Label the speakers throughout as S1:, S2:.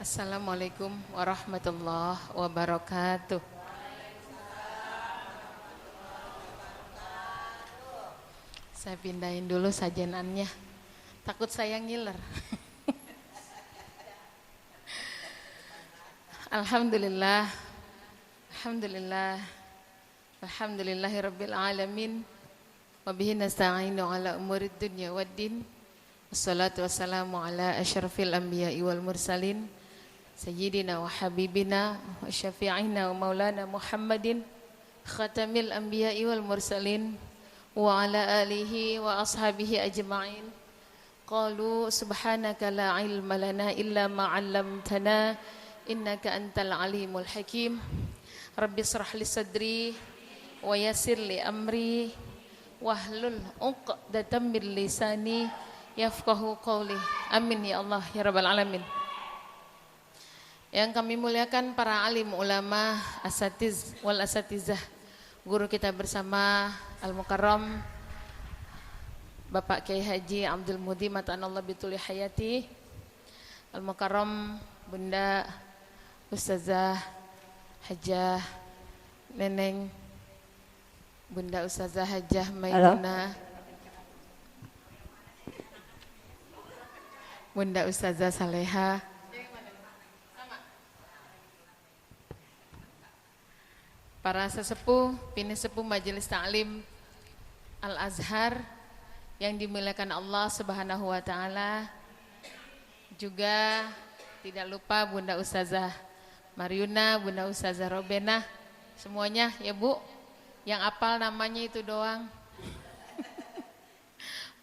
S1: Assalamualaikum warahmatullahi wabarakatuh. Saya pindahin dulu sajenannya, takut saya ngiler. Alhamdulillah, Alhamdulillah, Alhamdulillahirabbil alamin. Wabihi nasta'inu ala umurid dunya waddin. Wassalatu wassalamu ala asyrafil anbiya'i wal mursalin Sayyidina wa habibina wa syafi'ina wa maulana Muhammadin khatamil anbiya'i wal mursalin wa ala alihi wa ashabihi ajma'in. Qalu subhanaka la ilma lana illa ma 'allamtana innaka antal alimul hakim. Rabbi shrah li sadri wa yassir li amri wahlul 'uqdatam min lisani yafqahu qawli. Amin ya Allah ya rabbal alamin. Yang kami muliakan para alim ulama, asatiz wal asatizah, guru kita bersama Al-Mukarram Bapak Kiai Haji Abdul Mudi Mata'anallah bituli hayati, Al-Mukarram Bunda Ustazah Hajah Neneng, Bunda Ustazah Hajah Maimunah, Bunda Ustazah Saleha, para sesepuh, pini sepuh Majelis Ta'lim Al-Azhar yang dimuliakan Allah Subhanahu wa taala. Juga tidak lupa Bunda Ustazah Mariuna, Bunda Ustazah Robena, semuanya ya Bu, yang apal namanya itu doang.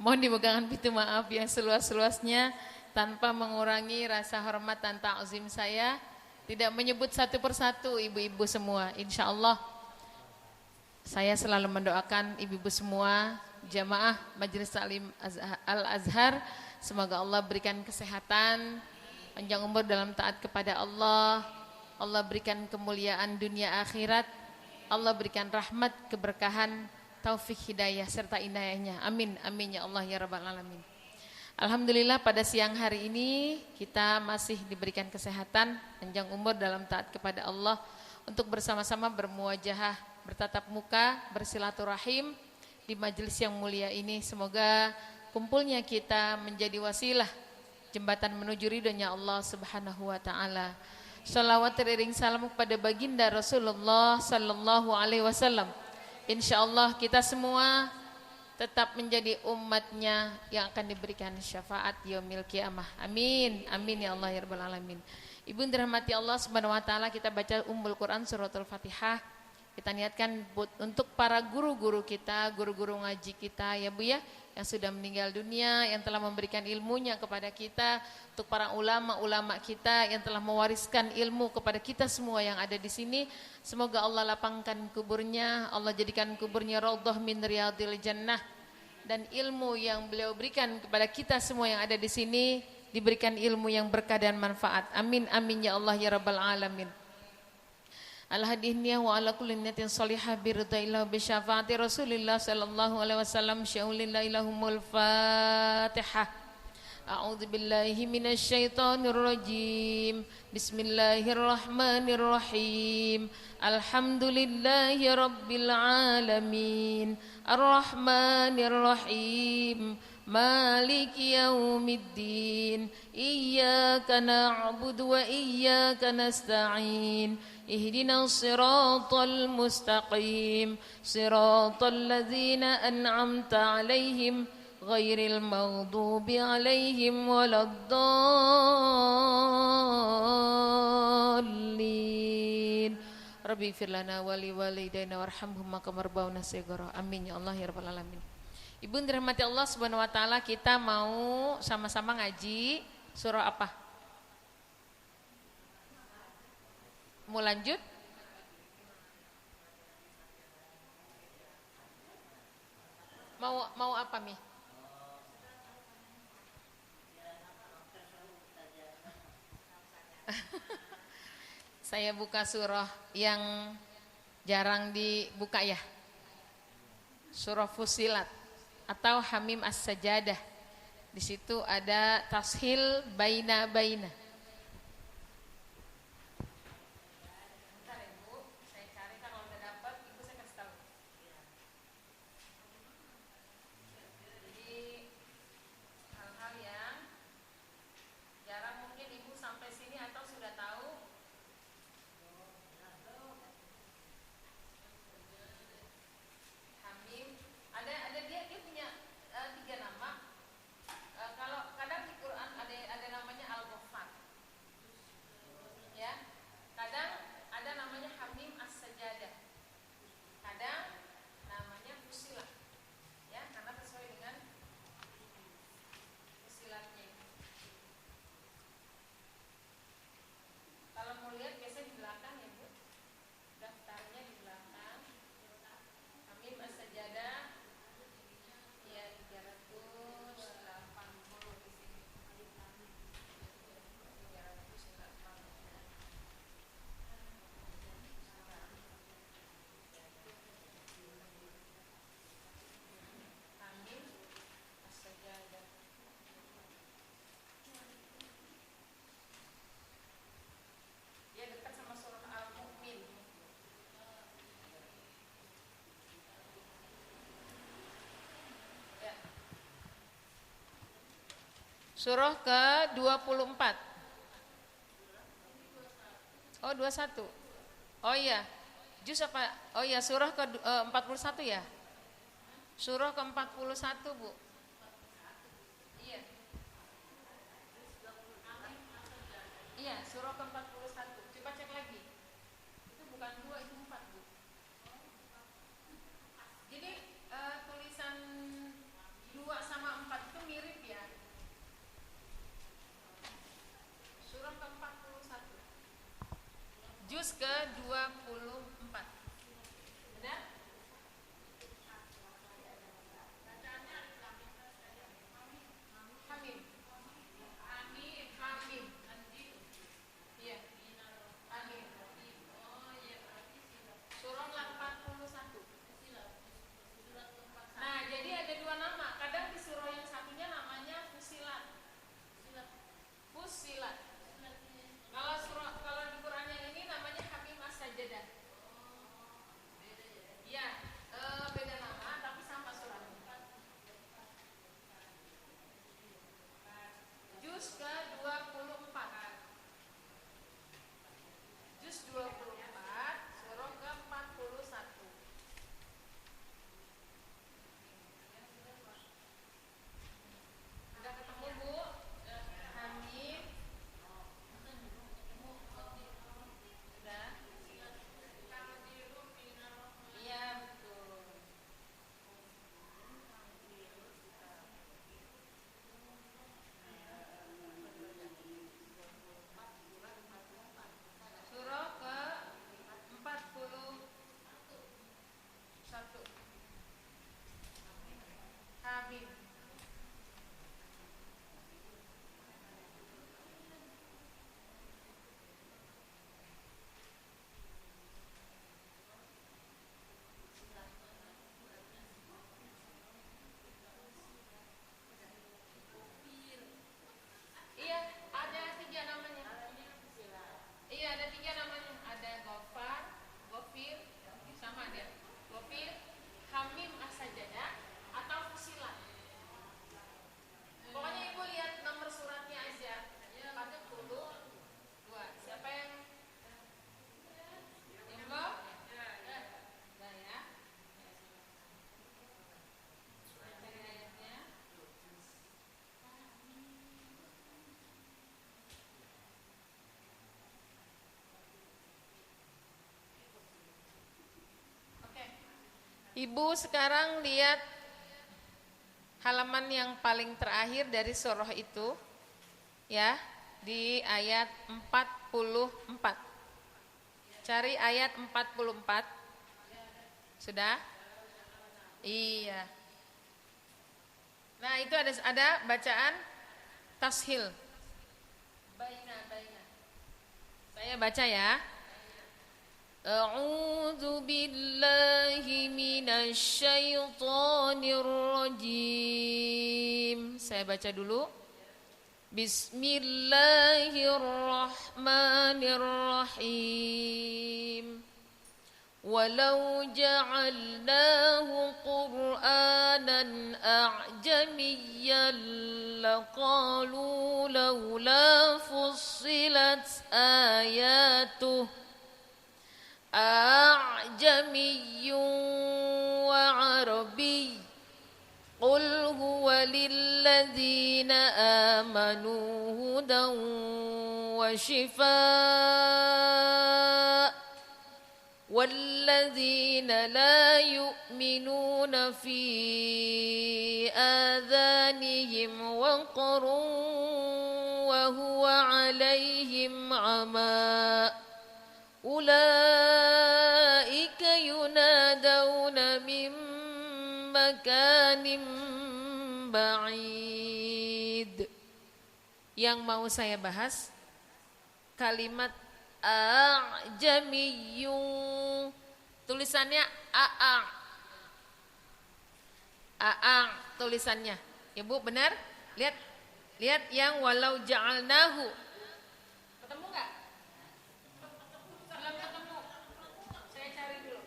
S1: Mohon dipegangan pintu maaf yang seluas-luasnya tanpa mengurangi rasa hormat dan ta'zim saya. Tidak menyebut satu persatu ibu-ibu semua. Insya Allah saya selalu mendoakan ibu-ibu semua, jamaah Majelis Ta'lim Al-Azhar, semoga Allah berikan kesehatan, panjang umur dalam taat kepada Allah, Allah berikan kemuliaan dunia akhirat, Allah berikan rahmat, keberkahan, taufik hidayah serta inayahnya. Amin, amin ya Allah ya rabbal alamin. Alhamdulillah pada siang hari ini kita masih diberikan kesehatan, panjang umur dalam taat kepada Allah untuk bersama-sama bermuajahah, bertatap muka, bersilaturahim di majelis yang mulia ini. Semoga kumpulnya kita menjadi wasilah jembatan menuju ridhonya Allah Subhanahu wa taala. Shalawat teriring salam kepada baginda Rasulullah sallallahu alaihi wasallam. Insyaallah kita semua tetap menjadi umatnya yang akan diberikan syafaat yaumil qiyamah. Amin, amin ya Allah ya rabbal alamin. Ibu dirahmati Allah Subhanahu wa taala, kita baca Ummul Quran suratul Fatihah. Kita niatkan untuk para guru-guru kita, guru-guru ngaji kita ya Bu ya, yang sudah meninggal dunia, yang telah memberikan ilmunya kepada kita, untuk para ulama-ulama kita yang telah mewariskan ilmu kepada kita semua yang ada di sini. Semoga Allah lapangkan kuburnya, Allah jadikan kuburnya raudhah min riyadil jannah, dan ilmu yang beliau berikan kepada kita semua yang ada di sini diberikan ilmu yang berkah dan manfaat. Amin, amin ya Allah ya rabbal alamin. Al-hadiniyah wa ala kulli niyatin salihah biridhaillah bi syafaati Rasulillah sallallahu alaihi wasallam. Syaulillahi lahumul Fatihah. A'udzu billahi minasy syaithanir rajim. Bismillahirrahmanirrahim. Alhamdulillahi rabbil alamin. Arrahmanir rahim. Maliki yaumiddin. Iyyaka na'budu wa iyyaka nasta'in. Ihdinas siratal mustaqim. Siratal ladzina an'amta 'alaihim ghairil maghdubi 'alaihim waladdallin. Rabbi ighfir lana wa li walidayna warhamhum kama rabbauna shighara. Amin ya Allah ya rabbal alamin. Ibu dirahmati Allah Subhanahu wa taala, kita mau sama-sama ngaji surah apa? Mau lanjut? Mau apa Mi? Saya buka surah yang jarang dibuka ya. Surah Fussilat atau Hamim As-Sajadah. Di situ ada tashil baina-baina. Surah ke-24. Oh, 21. Oh iya. Juz apa? Oh iya, surah ke-41 ya? Surah ke-41, Bu. Iya. Iya, surah ke-41. Coba cek lagi. Itu bukan 2, itu 4, Bu. Jadi tulisan 2 sama 4 itu mirip ya. Surah ke-41. Juz ke-24. Benar? Hamim. Hamim. Iya. Hamim. Surah 81. Nah, jadi ada dua nama. Kadang di surah yang satunya namanya Fusilat. Fusilat. Kalau di Quran yang ini namanya Hamim As-Sajdah. Iya, beda nama tapi sama surahnya. Juz ke-24. Juz 24, surah ke-41. Udah ketemu, Bu? Hamim. Udah? Iya, betul. Surah ke-41. Hamim. Iya, ada 3 namanya. Iya, ada 3 namanya. Ada Gofar, Gofir, sama dia. Gofir, Hamim As-Sajdah atau Fusilat. Pokoknya Ibu lihat nomor suratnya aja. 42. Siapa yang belum? Udah ya. Cari ayatnya. Oke. Ibu sekarang lihat halaman yang paling terakhir dari surah itu, ya, di ayat 44. Cari ayat 44. Sudah? Iya. Nah, itu ada bacaan tashil. Baina. Saya baca ya. A'udzu billahi minasy syaithanir rajim. Saya baca dulu. Bismillahirrahmanirrahim. Walau ja'alnahu Qur'anan a'jamiyyan laqalu laula fussilat ayatuh a'jamiyyun wa 'arabiy qul huwa lilladzina amanu hudan wa shifaa walladzina la yu'minuna fi adhanihim waqrun wa huwa 'alaihim 'ama ulaika yunadawna min makanim ba'id. Yang mau saya bahas kalimat a'jamiyun, tulisannya tulisannya. Ibu benar? Lihat yang walau ja'alnahu. Ketemu enggak? Belum ketemu. Saya cari dulu.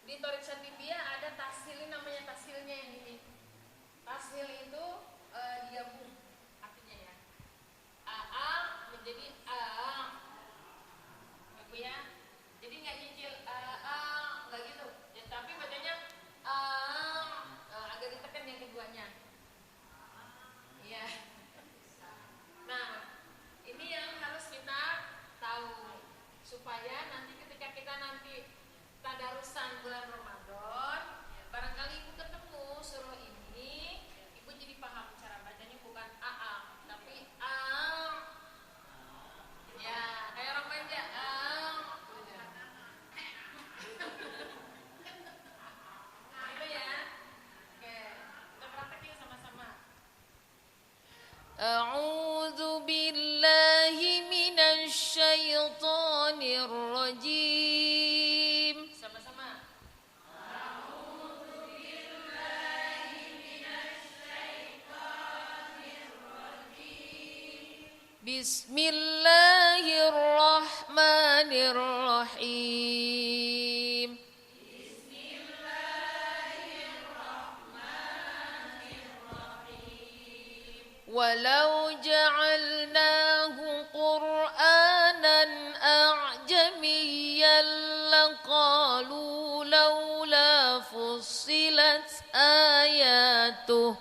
S1: Di Thorik Satibia ada tashil, namanya tashilnya yang ini. Tashil itu digabung artinya ya. AA menjadi A. Ibu ya. Jadi nggak nyicil AA, nggak gitu. Ya, tapi bacanya A, agak ditekan yang keduanya. Iya. Nah, ini yang harus kita tahu supaya nanti ketika kita nanti tadarusan bulan Ramadan, barangkali ibu ketemu surah ini, ibu jadi paham cara bacanya bukan AA, tapi A. Ya, kayak orang manja A. Gitu ya. Oke, kita praktekin sama-sama. A'udzu billahi minasy syaithanir rajim. Sama-sama. A'udzu billahi minasy syaithanir rajim. Bismillahirrahmanirrahim. Walau ja'alnahu Qur'anan a'jamiyyan laqalu laula fussilat ayatuh.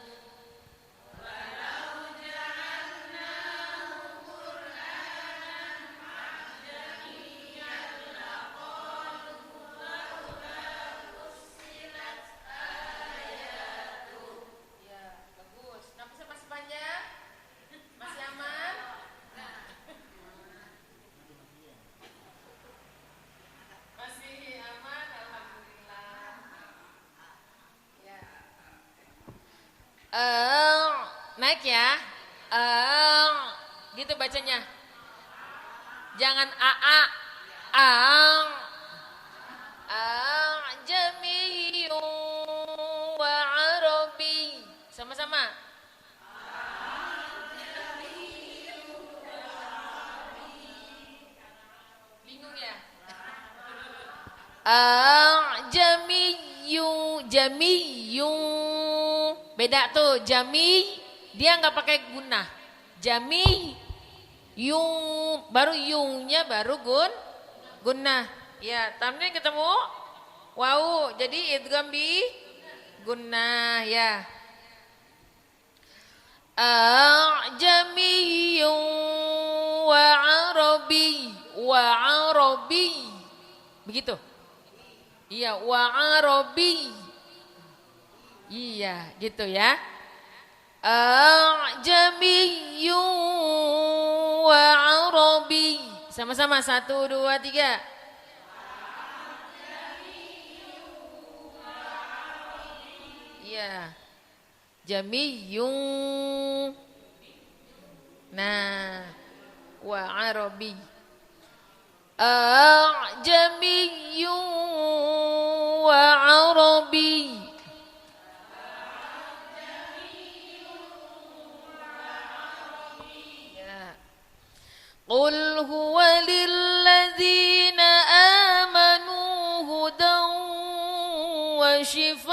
S1: Naik ya. Gitu bacanya. Jangan AA. Jamiyun wa arabi. Sama-sama. Bingung ya? Jamiyun. Beda tuh, jami dia nggak pakai guna. Jami yung baru yungnya baru guna. Ya, tamnya ketemu wow, jadi idgham bi guna ya. Jamiyun wa arabi. Begitu. Iya, wa arabi. Iya, gitu ya. Jamiyun wa arabi. Sama-sama 1 2 3. Iya. Jamiyun. Nah, wa arabi. Jamiyun wa arabi. Qul huwa lilladzina amanu hudan wa shifaa.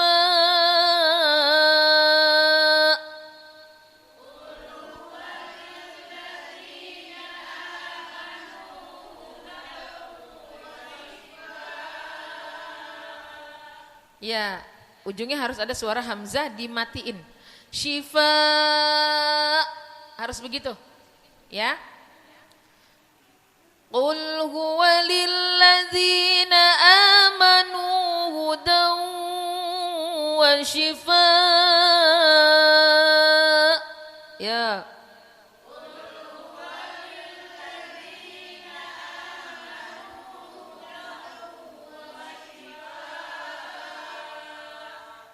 S1: Ya, ujungnya harus ada suara hamzah dimatiin. Shifa harus begitu. Ya. Qul huwa lilladzina amanu hudan wa shifaa. Ya.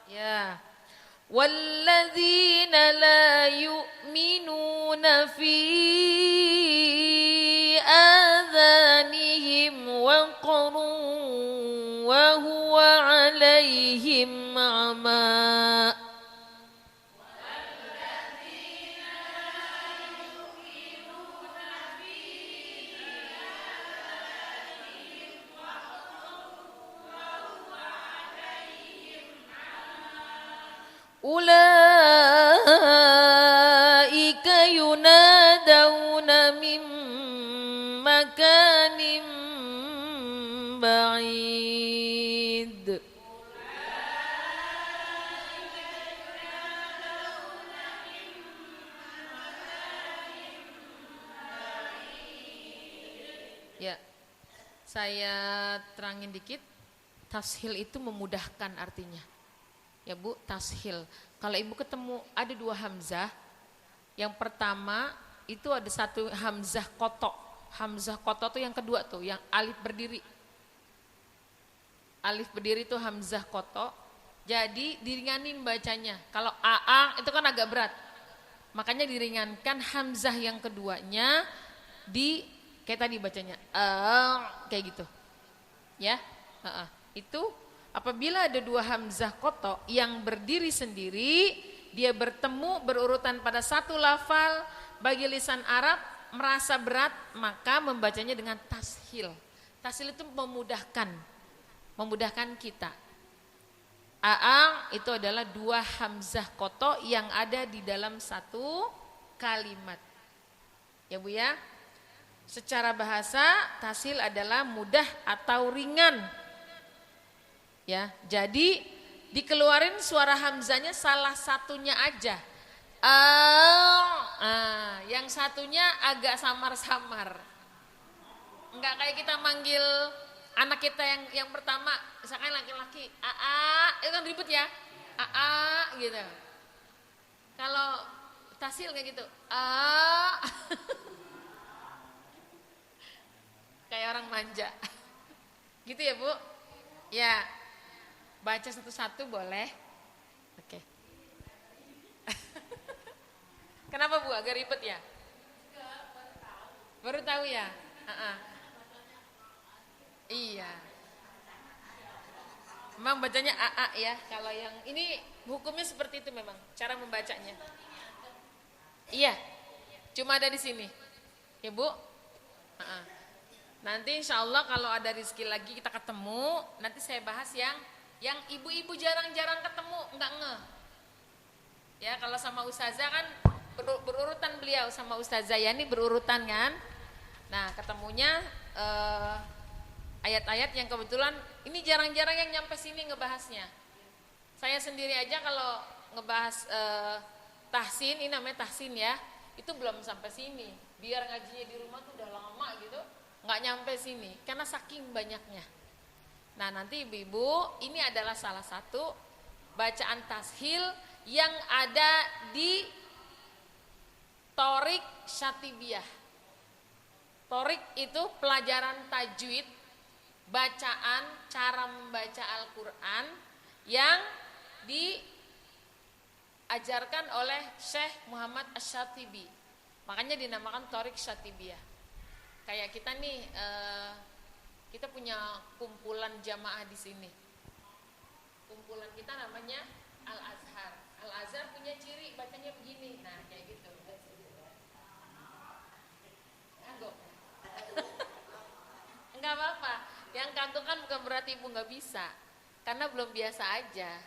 S1: Ya. Walladzina la yu'minuna fi adhanihim waqrun wa huwa alaihim ama. Ulaika yunadawna min makanim ba'id. Ya, saya terangin dikit. Tashil itu memudahkan artinya. Ya Bu, tashil. Kalau Ibu ketemu ada dua hamzah. Yang pertama itu ada satu hamzah kotok. Hamzah kotok tuh yang kedua tuh, yang alif berdiri. Alif berdiri itu hamzah kotok. Jadi diringanin bacanya. Kalau aa itu kan agak berat. Makanya diringankan hamzah yang keduanya di kayak tadi bacanya kayak gitu. Ya. Itu apabila ada dua hamzah kotok yang berdiri sendiri, dia bertemu berurutan pada satu lafal, bagi lisan Arab merasa berat, maka membacanya dengan tashil. Tashil itu memudahkan kita. Aang itu adalah dua hamzah kotok yang ada di dalam satu kalimat. Ya Bu ya. Secara bahasa tashil adalah mudah atau ringan. Ya, jadi dikeluarin suara hamzanya salah satunya aja. Yang satunya agak samar-samar. Enggak kayak kita manggil anak kita yang pertama, misalkan laki-laki, itu kan ribet ya. Gitu. Kalau tashil kayak gitu. Kayak orang manja. Gitu ya Bu? Ya. Baca satu-satu boleh? Oke. Kenapa Bu? Agak ribet ya? Baru tahu ya? Iya. Memang bacanya AA ya. Kalau yang ini hukumnya seperti itu memang. Cara membacanya. Iya. Cuma ada di sini. Ya Bu? Nanti insya Allah kalau ada rezeki lagi kita ketemu. Nanti saya bahas yang ibu-ibu jarang-jarang ketemu, enggak ngeh. Ya kalau sama Ustazah kan berurutan beliau sama Ustazah Yani berurutan kan. Nah ketemunya ayat-ayat yang kebetulan ini jarang-jarang yang nyampe sini ngebahasnya. Saya sendiri aja kalau ngebahas tahsin, ini namanya tahsin ya, itu belum sampai sini. Biar ngajinya di rumah tuh udah lama gitu, nggak nyampe sini karena saking banyaknya. Nah nanti ibu-ibu ini adalah salah satu bacaan tashil yang ada di Thorik Syatibiyah. Thorik itu pelajaran tajwid, bacaan, cara membaca Al-Quran yang diajarkan oleh Syekh Muhammad Asy-Syatibi. Makanya dinamakan Thorik Syatibiyah. Kayak kita nih kita punya kumpulan jamaah di sini. Kumpulan kita namanya Al-Azhar. Al-Azhar punya ciri bacanya begini. Nah, kayak gitu. Kagok. Enggak apa-apa. Yang kagok kan bukan berarti Ibu enggak bisa. Karena belum biasa aja.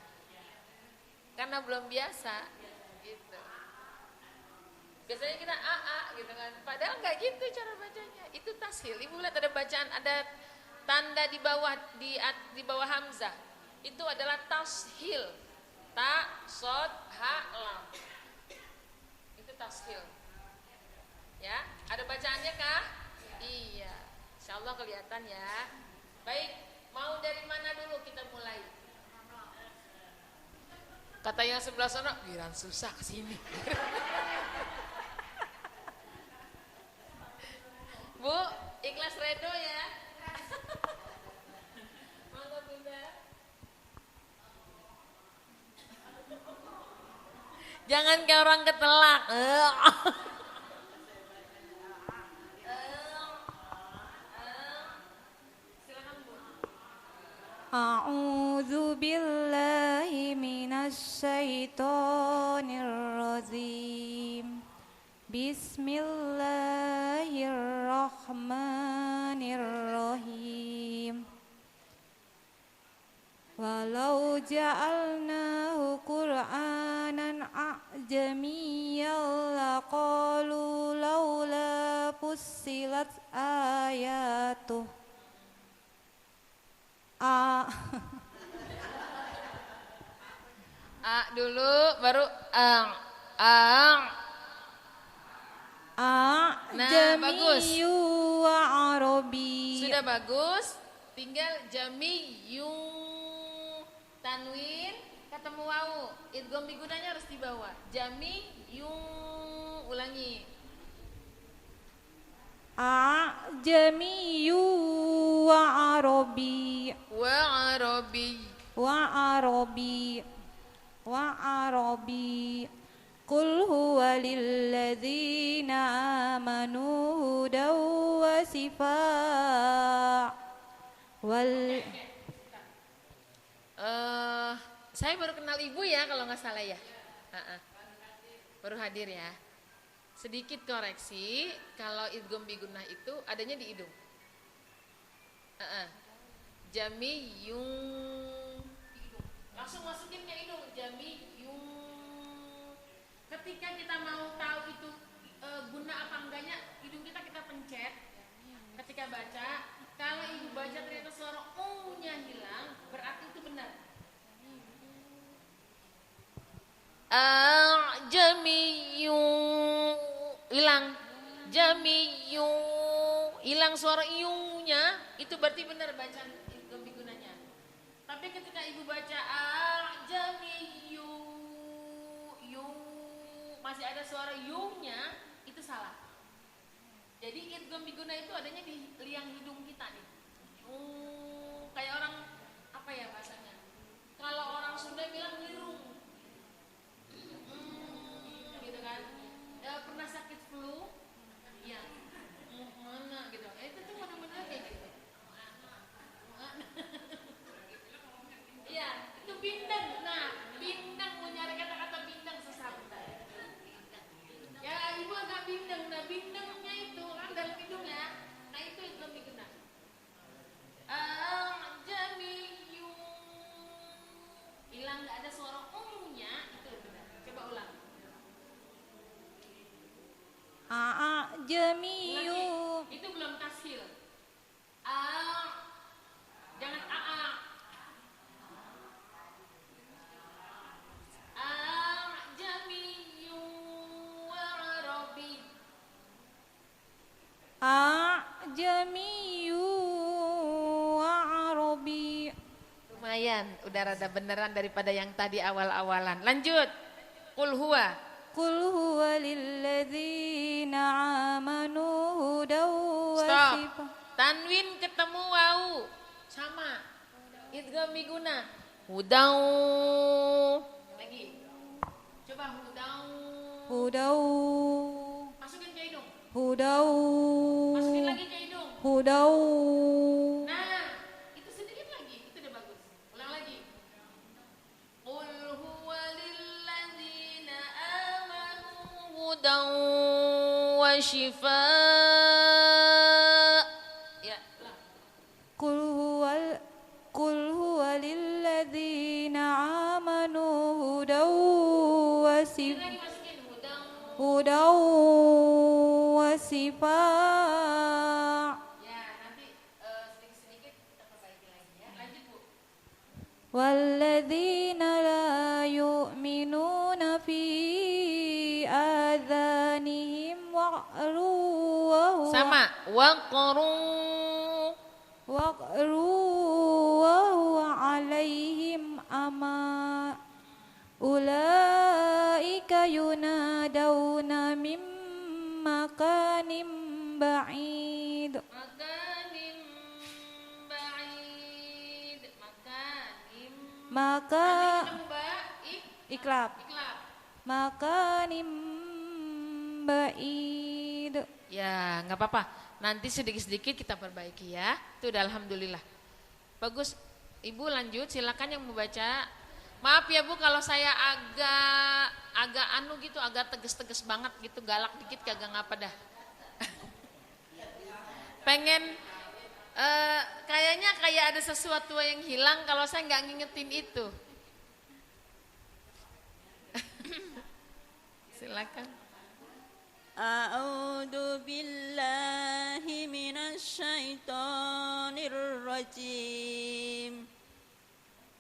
S1: Karena belum biasa gitu. Biasanya kita gitu kan. Padahal enggak gitu cara bacanya. Itu tashil. Ibu lihat ada bacaan, ada tanda di bawah hamzah. Itu adalah tashil. Ta, sod, ha, lam. Itu tashil. Ya, ada bacaannya kah? Iya. Insyaallah kelihatan ya. Baik, mau dari mana dulu kita mulai? Kata yang sebelah sana, giran susah kesini. Bu, ikhlas redo ya. Monggo Bunda. Jangan kayak orang ketelak. Silakan Bu.
S2: A'udzu billahi minasy syaithanir rajim. Bismillahirrahmanirrahim. Walau ja'alnahu Qur'an جميعا لقالوا لولا فصلت آياته
S1: A dulu baru ang. Nah, bagus.
S2: Jami'u wa Arabi.
S1: Sudah bagus. Tinggal jami'yu. Tanwin ketemu wawu. Idgham bigunanya harus di bawah. Jami'yu. Ulangi.
S2: Jami'u wa Arabi.
S1: Wa Arabi.
S2: Wa Arabi. Wa Arabi. Qul huwa lilladzina amanu hudaw wa sifaa
S1: saya baru kenal ibu ya kalau nggak salah ya. Baru hadir ya. Sedikit koreksi, kalau idgham bigunah itu adanya di hidung. Jami yung langsung masukin ke hidung. Jami yung. Ketika kita mau tahu itu guna apa enggaknya, hidung kita pencet. Ketika baca, kalau ibu baca ternyata suara u-nya hilang, berarti itu benar. Jamiyun hilang, jamiyun hilang suara iu-nya, itu berarti benar bacaan idgham bigunanya. Tapi ketika ibu baca jamiyun masih ada suara yu-nya, itu salah. Jadi idgham bigunah itu adanya di liang hidung kita nih. Kayak orang apa ya bahasanya? Kalau orang Sunda bilang lirung. Gitu kan. Pernah sakit flu? Iya. Mana gitu. Itu tuh mana-mana kayak gitu. Iya, itu bindeng. Nah, bindeng mau nyari kata-kata bindeng susah bentar. Ya, ibu agak bindeng. Nah, bindengnya itu kan dalam hidung ya. Nah, itu idgham bigunah. Jamiyu. Hilang enggak ada suara nya, itu benar. Coba ulang.
S2: Jami'u.
S1: Itu belum tashil. Jangan jami'u wa Arabi.
S2: Jami'u wa Arabi.
S1: Lumayan, udah rada beneran daripada yang tadi awal-awalan. Lanjut. Qul huwa.
S2: Qul huwa lilladzina amanu hudaw wa
S1: Stop.
S2: sifaa.
S1: Tanwin ketemu wawu. Sama. Idgham bigunah. Hudaw. Lagi. Coba hudaw.
S2: Hudaw.
S1: Masukin ke hidung.
S2: Hudaw.
S1: Masukin lagi ke hidung.
S2: Hudaw.
S1: Nah, itu sedikit lagi. Itu udah bagus. Ulang lagi. Qul huwa lilladzina amanu hudaw wa shifaa. Ya, ulang.
S2: Qul huwa lilladzina amanu hudaw wa sifaa.
S1: Lagi masukin hudaw.
S2: Hudaw wa sifaa.
S1: Ya, nanti sedikit-sedikit kita perbaiki lagi ya. Lanjut, Bu.
S2: Walladzina la yu'minuna fi adhanihim waqru wa huwa
S1: Sama, waqru.
S2: alaihim ama ulaika yunadawna min makanim ba'id.
S1: Makanim ba'id. Makanim.
S2: Maka
S1: Ketemu ba'id.
S2: iklab
S1: Iklab.
S2: makanim ba'id.
S1: Ya, nggak apa-apa. Nanti sedikit-sedikit kita perbaiki ya. Itu udah alhamdulillah. Bagus. Ibu lanjut, silakan yang mau baca. Maaf ya Bu kalau saya agak anu gitu, agak tegas-tegas banget gitu, galak dikit kagak ngapa dah. Pengen kayaknya kayak ada sesuatu yang hilang kalau saya nggak ngingetin itu. silakan.
S3: A'udzu billahi minasy syaithanir rajim.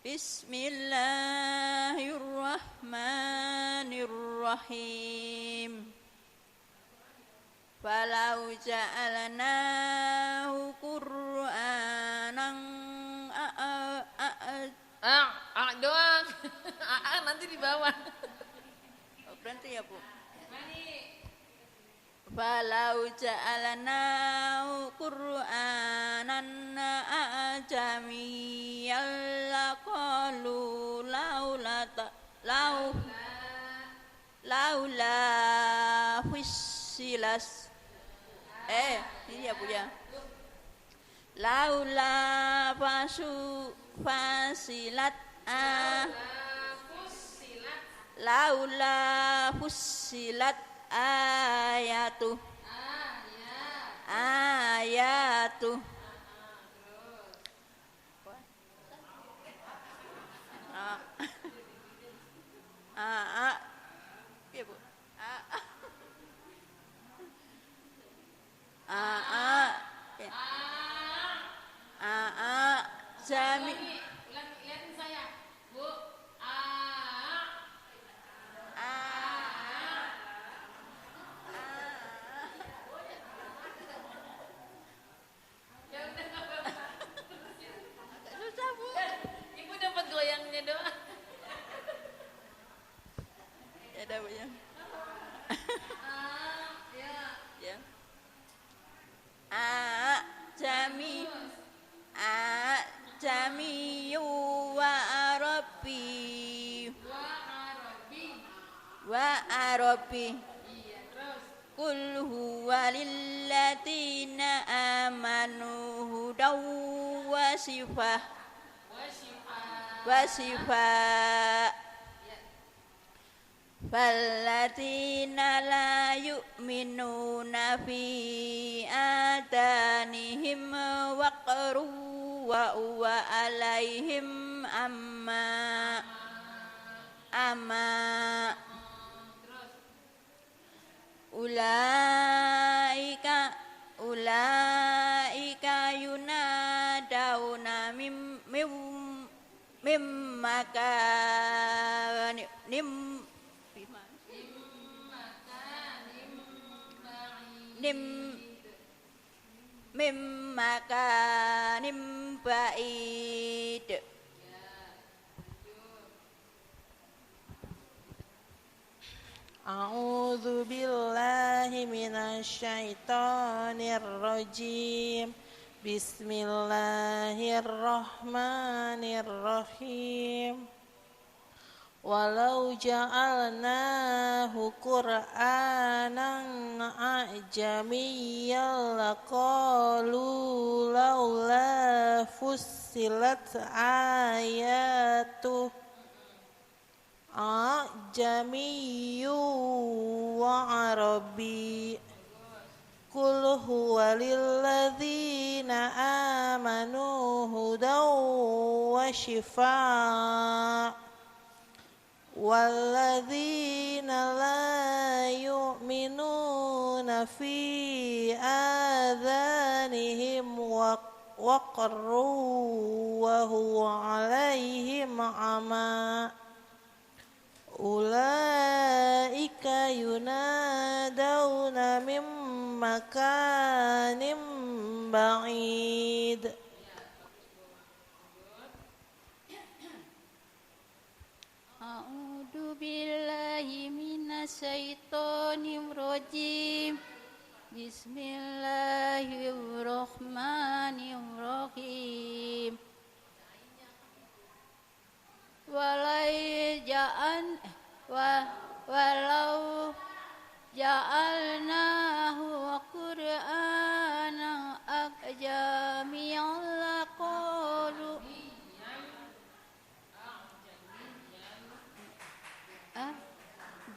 S3: Bismillahirrahmanirrahim. Falau ja'alnahu Qur'anan
S1: Doang. Nanti di bawah.
S3: Berhenti ya, Bu. Falau ja'alnahu Qur'anan ajamiyyan laqalu laula fussilas ini ya Bu ya. Laula fasilat laula fussilat ayatu ya Bu. Jami
S1: Lihatin saya, Bu.
S3: susah Bu.
S1: Ibu dapat goyangnya doang.
S3: Ya dah Bu ya. Ya. Jami wa arabi Qul huwa lilladzina amanu hudaw wa shifaa Falladzina la yu'minuna fi adanihim waqru wa huwa alaihim amma ulaika yunadawna mim makanim ba'id.
S4: A'udzu billahi minasy syaithanir rajim. Bismillahirrahmanirrahim. Walau ja'alnahu Qur'anan a'jamiyyan laqalu laula fussilat ayatuh a'jamiyyu wa arabi Qul huwa lilladzina amanu hudaw wa shifaa walladzina la yu'minuna fi adhanihim waqarru wa huwa alaihim ama ulaika yunadawna min makanim ba'id.
S3: A'udzu billahi minasy syaithanir rajim. Bismillahirrahmanirrahim. Walau ja'alnahu Qur'anan a'jamiyyan laqalu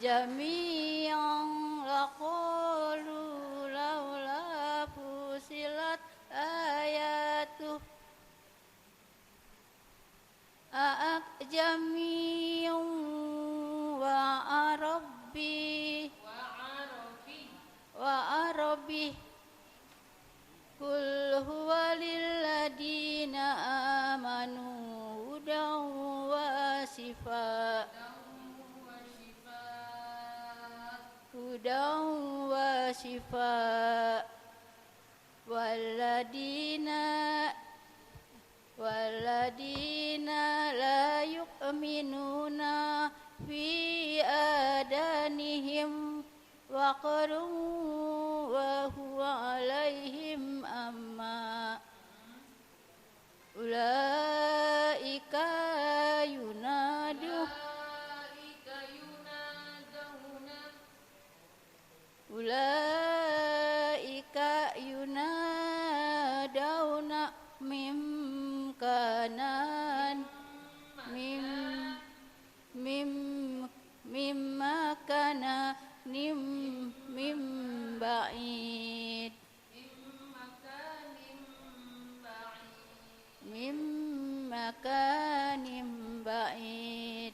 S3: jami'an laqalu laula fusilat ayatuh jami'an wa arabi وشفاء والذين لا يؤمنون في آذانهم وقر وهو عليهم أعمى أولئك ينادون من بعيد من مكان بعيد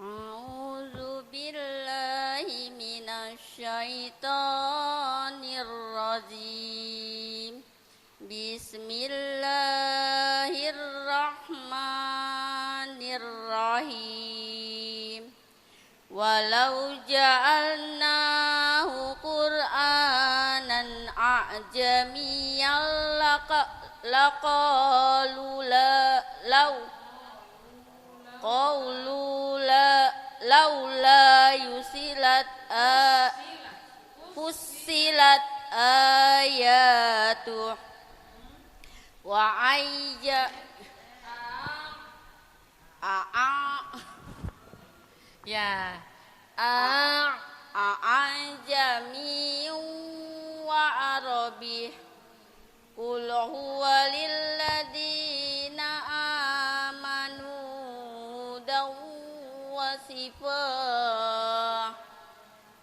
S3: أعوذ بالله من الشيطان الرجيم بسم الله الرحمن الرحيم ولو جعلناه قرآنا أعجميا لقالوا لولا فصلت آياته أعجمي وعربي قل هو للذين آمنوا هدى وشفاء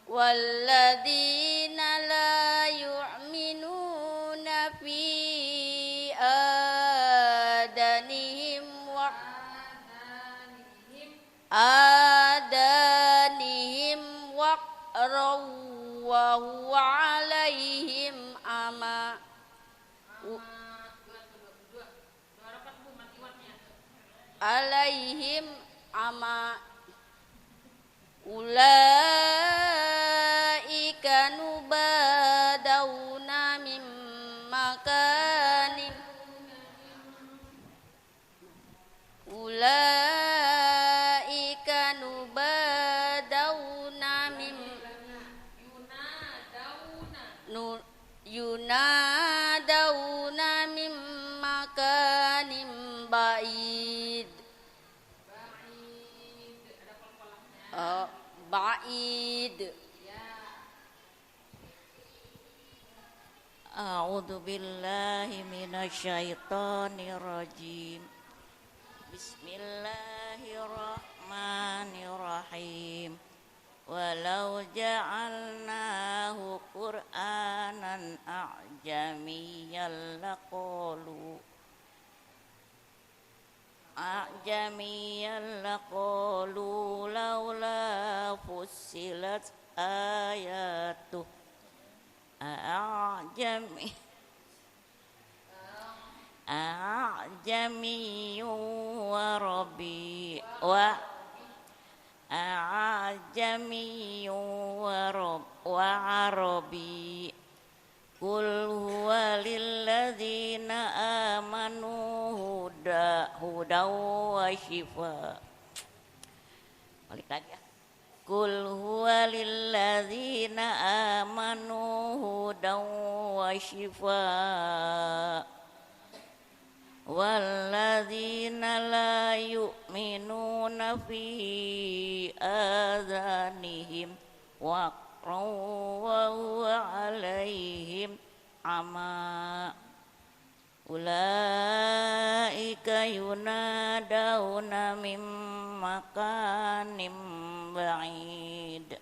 S3: والذين لا يؤمنون في آذانهم وقر وهو عليهم أعمى أولئك نبادون من مكان ينادون من مكان بعيد
S5: أعوذ بالله من الشيطان الرجيم بسم الله الرحمن الرحيم ولو جعلناه قرآنا أعجميا لقالوا لولا فصلت آياته أعجمي وعربي قل هو للذين آمنوا هدى وشفاء balik lagi ya قل هو للذين آمنوا هدى وشفاء والذين لا يؤمنون في آذانهم وقر وهو عليهم عمى أولئك ينادون من مكان بعيد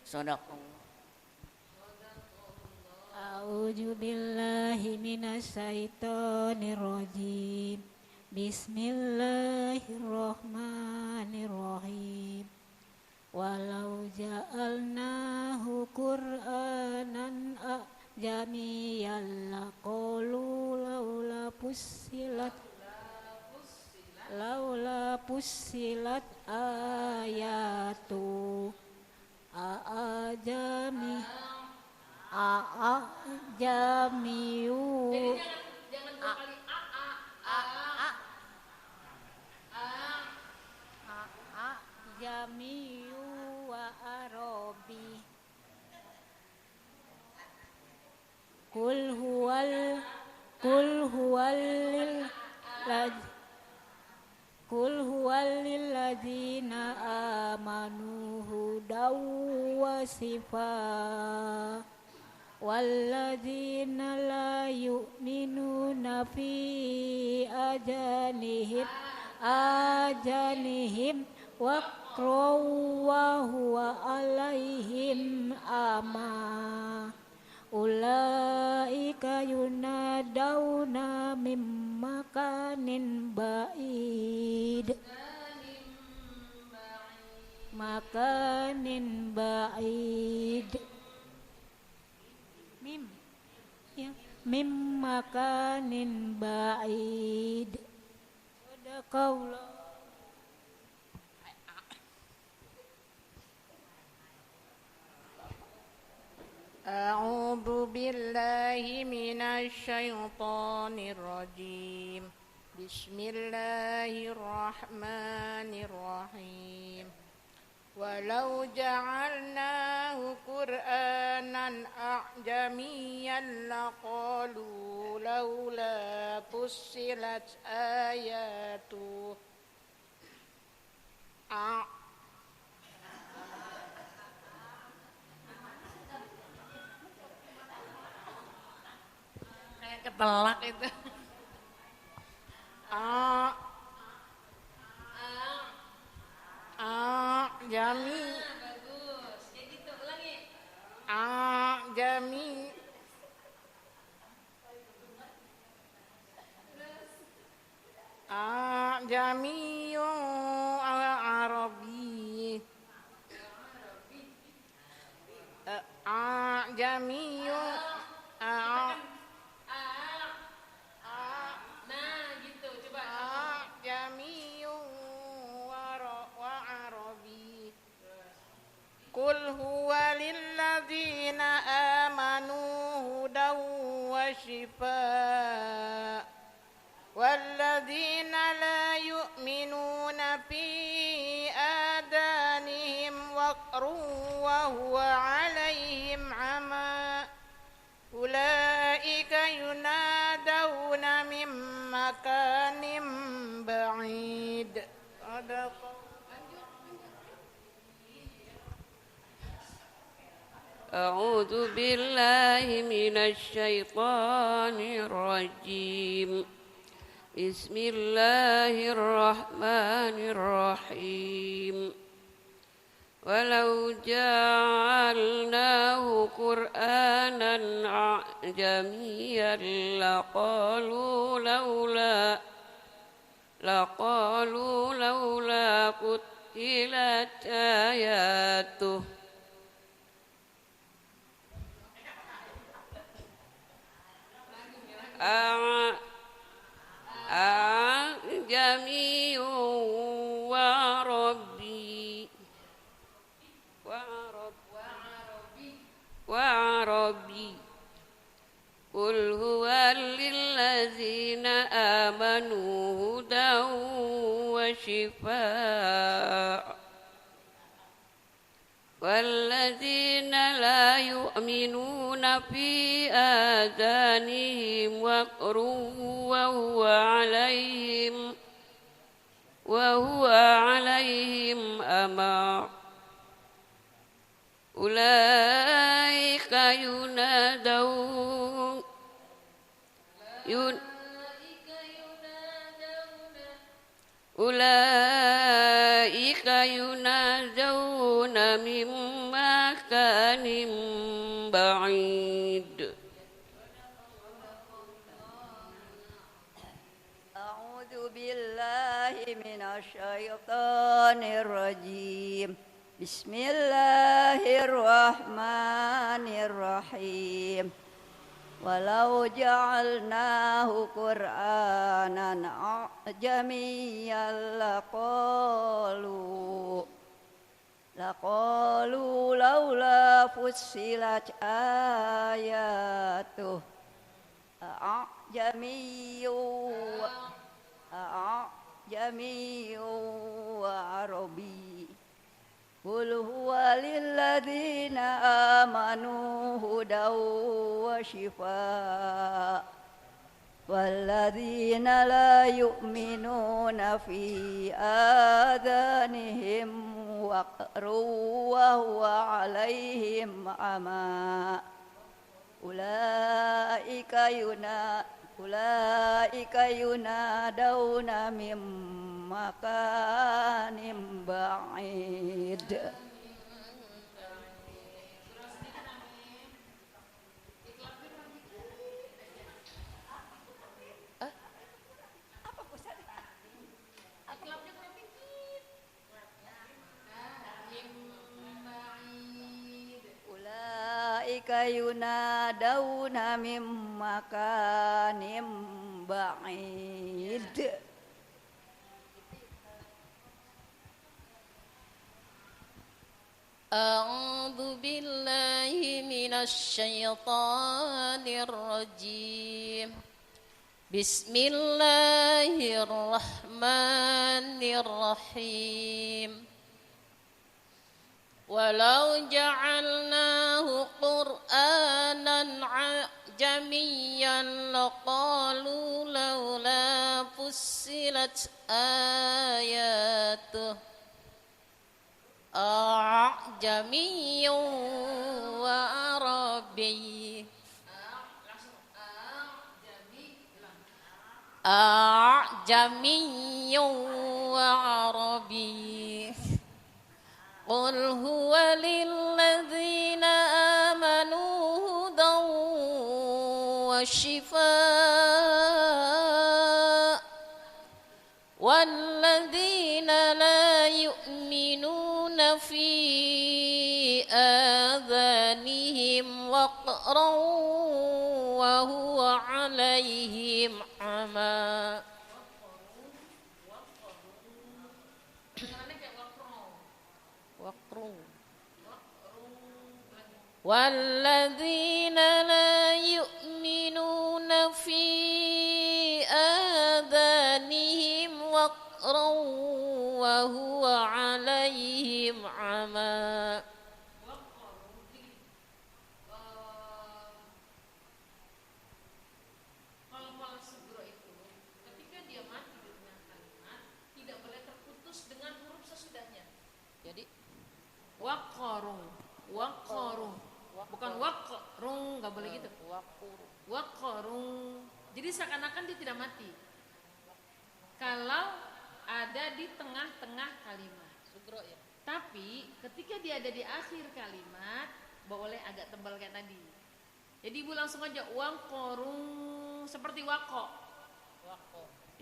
S5: صدق
S2: أعوذ بالله من الشيطان الرجيم بسم الله الرحمن الرحيم ولو جعلناه قرآنا أعجميا لقالوا لولا فصلت laula pussilat ayatu a'ajami a'ajamiyu
S1: Jangan dua kali
S2: a'ajamiyu wa arabi Kul huwal lil ladzina amanu hudaw wa shifaa walladzina la yu'minuna fi ajanihim waqraw wa huwa alaihim ama ulaika yunadawna min makanin ba'id mim makanin ba'id sadaqallah.
S6: أعوذ بالله من الشيطان الرجيم بسم الله الرحمن الرحيم ولو جعلناه قرآنا أعجميا لقالوا لولا فصلت آياته
S1: ketelak itu.
S6: Jami.
S1: Bagus. Kayak gitu, ulangi.
S6: Jami. Jamiyun al-Arabi. Jamiyun Qul huwa lilladzina amanu hudaw wa shifaa walladzina la yu'minuna fi adanihim waqrun wa huwa alaihim ama ulaika yunadawna min makanin ba'id.
S7: أعوذ بالله من الشيطان الرجيم بسم الله الرحمن الرحيم ولو جعلناه قرآنا أعجميا لقالوا لولا فصلت آياته أعجمي وعربي قل هو للذين آمنوا هدى وشفاء والذين لا يؤمنون في آذانهم وقر وهو عليهم أمى أولئك ينادون من مكان بعيد.
S3: أعوذ بالله من الشيطان الرجيم بسم الله الرحمن الرحيم ولو جعلناه قرآنا أعجميا لقالوا لولا فصلت آياته أعجمي وعربي قل هو للذين آمنوا هدى وشفاء والذين لا يؤمنون في آذانهم وقر وهو عليهم عمى أولئك ينادون من مكان بعيد. Ulaika yunadawna min makanim ba'id.
S8: أعوذ بالله من الشيطان الرجيم بسم الله الرحمن الرحيم ولو جعلناه قرآنا عجميا لقالوا لولا فصلت آياته أعجمي وعربي أعجمي وعربي قل هو للذين آمنوا هدى وشفاء والذين لا يؤمنون في آذانهم وقرا وهو عليهم عمى والذين لا يؤمنون في آذانهم وقرا وهو عليهم عمى
S1: Waqarung, bukan waqrung, nggak boleh gitu. Waqarung. Jadi seakan-akan dia tidak mati. Kalau ada di tengah-tengah kalimat. Ya. Tapi ketika dia ada di akhir kalimat, boleh agak tebal kayak tadi. Jadi ibu langsung aja waqarung seperti waqo.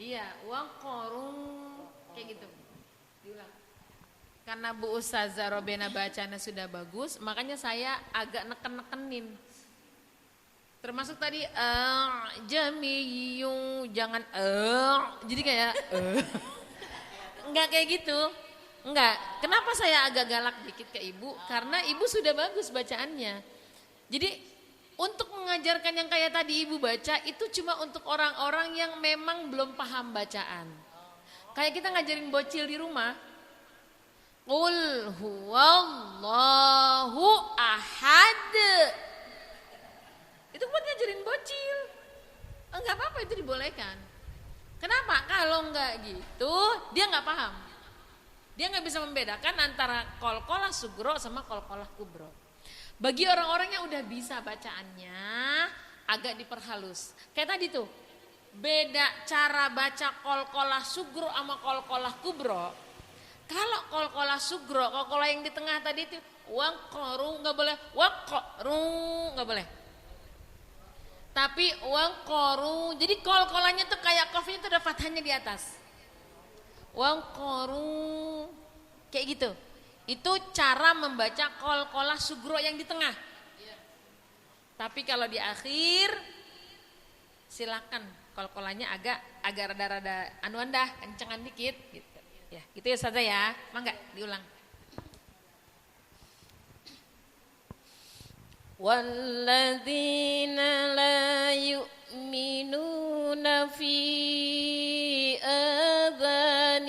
S1: Iya, waqarung kayak gitu. Diulang. Karena Bu Ustazah Robena bacanya sudah bagus, makanya saya agak neken-nekenin. Termasuk tadi jamiyu, jangan jadi kayak enggak kayak gitu. Enggak. Kenapa saya agak galak dikit ke Ibu? Karena Ibu sudah bagus bacaannya. Jadi untuk mengajarkan yang kayak tadi Ibu baca itu cuma untuk orang-orang yang memang belum paham bacaan. Kayak kita ngajarin bocil di rumah. Qul huwallahu ahad. Itu buat ngajarin bocil. Enggak apa-apa, itu dibolehkan. Kenapa? Kalau enggak gitu, dia enggak paham. Dia enggak bisa membedakan antara qalqalah sugro sama qalqalah kubro. Bagi orang-orang yang udah bisa bacaannya, agak diperhalus. Kayak tadi tuh, beda cara baca qalqalah sugro sama qalqalah kubro. Kalau qalqalah sugro, qalqalah yang di tengah tadi itu waqaru nggak boleh, waqaru nggak boleh. Tapi waqaru, jadi qalqalahnya tuh kayak qafnya tuh ada fathahnya di atas. Waqaru kayak gitu. Itu cara membaca qalqalah sugro yang di tengah. Tapi kalau di akhir silakan kol-kolannya agak rada-rada anuan dah, kencengan dikit gitu. Ya, gitu ya Ustazah ya. Mangga diulang.
S8: والذين لا يؤمنون في آذانهم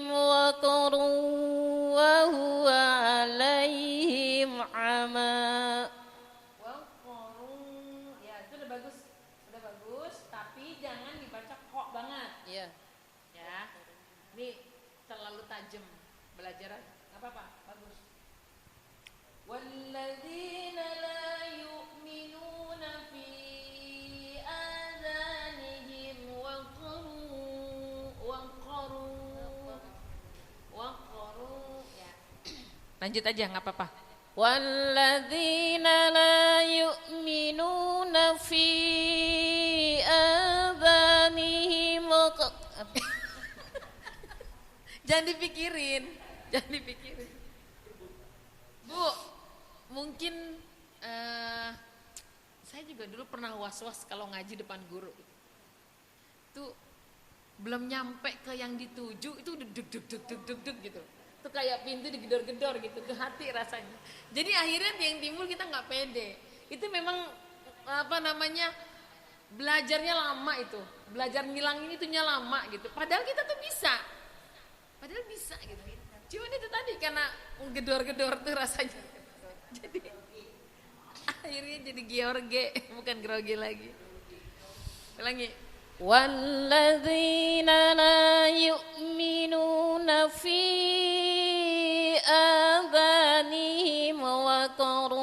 S8: وقر وهو عليهم عمى.
S1: Ya, itu udah bagus, tapi jangan dibaca kok banget.
S8: Ya.
S1: Ya, ini terlalu tajam belajar, nggak apa-apa, bagus. Walladzina la yu'minuna fi adhanihim waqaru. Ya. Lanjut aja, nggak apa-apa.
S8: والذين لا يؤمنون في آذانهم وقر.
S1: Jangan dipikirin. Bu, mungkin saya juga dulu pernah was-was kalau ngaji depan guru. Itu belum nyampe ke yang dituju, itu udah deg gitu. Itu kayak pintu digedor-gedor gitu ke hati rasanya. Jadi akhirnya yang timbul kita nggak pede. Itu memang belajarnya lama itu. Belajar ngilangin itunya lama gitu. Padahal kita tuh bisa gitu. Cuman itu tadi karena gedor-gedor tuh rasanya. Jadi akhirnya jadi George, bukan grogi lagi. Ulangi.
S8: والذين لا يؤمنون في آذانهم وقر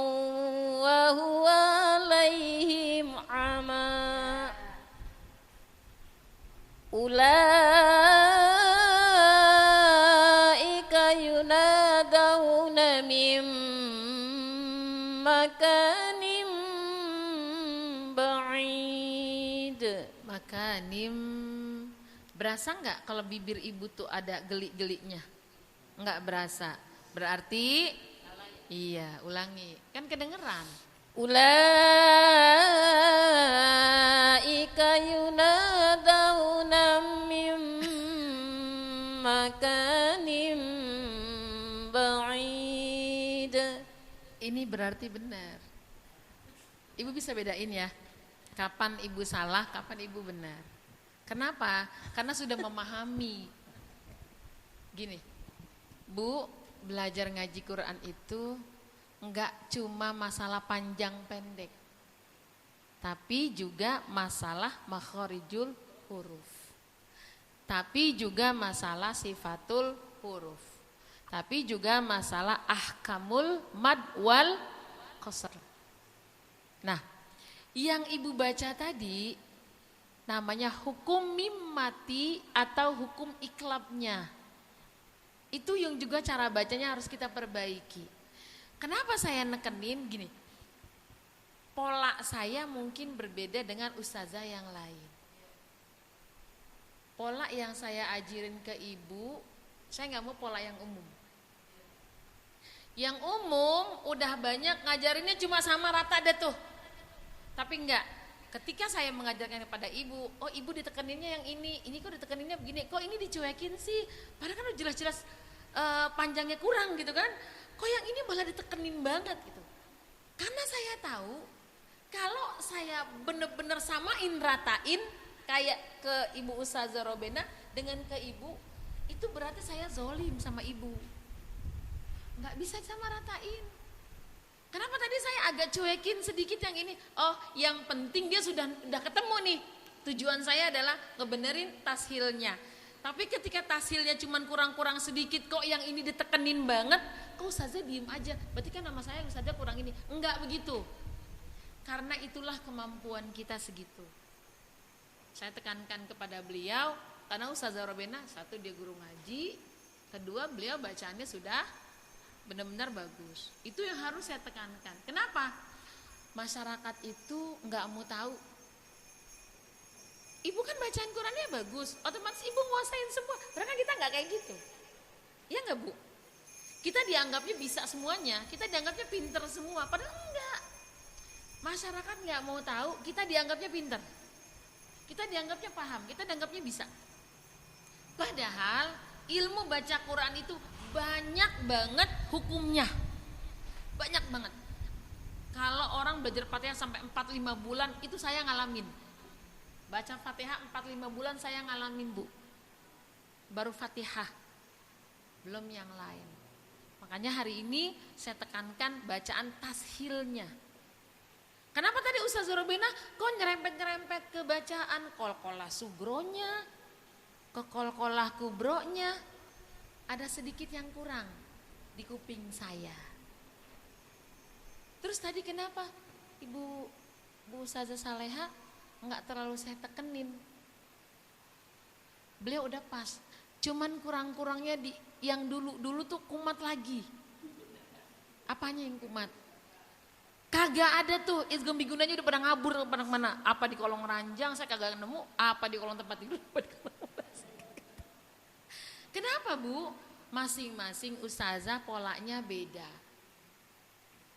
S8: وهو عليهم عمى أولئك ينادون من مكان بعيد.
S1: Makanim. Berasa nggak kalau bibir ibu tuh ada gelik-geliknya? Nggak berasa. Berarti iya, ulangi. Kan kedengeran.
S8: Ulaika yunadawna min makanim ba'id.
S1: Ini berarti benar. Ibu bisa bedain ya. Kapan ibu salah, kapan ibu benar. Kenapa? Karena sudah memahami. Gini, Bu, belajar ngaji Quran itu enggak cuma masalah panjang pendek, tapi juga masalah makhorijul huruf, tapi juga masalah sifatul huruf, tapi juga masalah ahkamul mad wal qasr. Nah, yang ibu baca tadi namanya hukum mimmati atau hukum iklabnya. Itu yang juga cara bacanya harus kita perbaiki. Kenapa saya nekenin gini? Pola saya mungkin berbeda dengan ustazah yang lain. Pola yang saya ajarin ke ibu, saya nggak mau pola yang umum. Yang umum udah banyak ngajarinnya cuma sama rata deh tuh. Tapi enggak, ketika saya mengajarkan kepada ibu, oh ibu ditekeninnya yang ini kok ditekeninnya begini, kok ini dicuekin sih, padahal kan udah jelas-jelas panjangnya kurang gitu kan, kok yang ini malah ditekenin banget gitu. Karena saya tahu, kalau saya bener-bener samain ratain, kayak ke ibu Ustazah Robena dengan ke ibu, itu berarti saya zolim sama ibu. Nggak bisa sama ratain. Kenapa tadi saya agak cuekin sedikit yang ini? Oh, yang penting dia sudah ketemu nih. Tujuan saya adalah ngebenerin tashilnya. Tapi ketika tashilnya cuman kurang-kurang sedikit, kok yang ini ditekenin banget, kok Ustazah diem aja. Berarti kan nama saya Ustazah kurang ini. Enggak begitu. Karena itulah kemampuan kita segitu. Saya tekankan kepada beliau, karena Ustazah Robena, satu dia guru ngaji, kedua beliau bacaannya sudah benar-benar bagus. Itu yang harus saya tekankan. Kenapa? Masyarakat itu nggak mau tahu. Ibu kan bacaan Qurannya bagus, otomatis ibu nguasain semua. Padahal kita nggak kayak gitu. Ya nggak Bu? Kita dianggapnya bisa semuanya, kita dianggapnya pinter semua. Padahal enggak. Masyarakat nggak mau tahu, kita dianggapnya pintar. Kita dianggapnya paham, kita dianggapnya bisa. Padahal ilmu baca Quran itu banyak banget hukumnya. Banyak banget. Kalau orang belajar Fatihah sampai 4-5 bulan, itu saya ngalamin. Baca Fatihah 4-5 bulan saya ngalamin, Bu. Baru Fatihah, belum yang lain. Makanya hari ini saya tekankan bacaan tashilnya. Kenapa tadi Ustaz Robina kok nyerempet-nyerempet ke bacaan Qalqalah sugronya, ke Qalqalah kubronya? Ada sedikit yang kurang di kuping saya. Terus tadi kenapa Bu Ustazah Saleha enggak terlalu saya tekenin? Beliau udah pas. Cuman kurang-kurangnya di yang dulu tuh kumat lagi. Apanya yang kumat? Kagak ada tuh, idgham bigunanya udah pada ngabur pada mana? Apa di kolong ranjang saya kagak nemu, apa di kolong tempat tidur, apa di kolong Kenapa, Bu? Masing-masing ustazah polanya beda.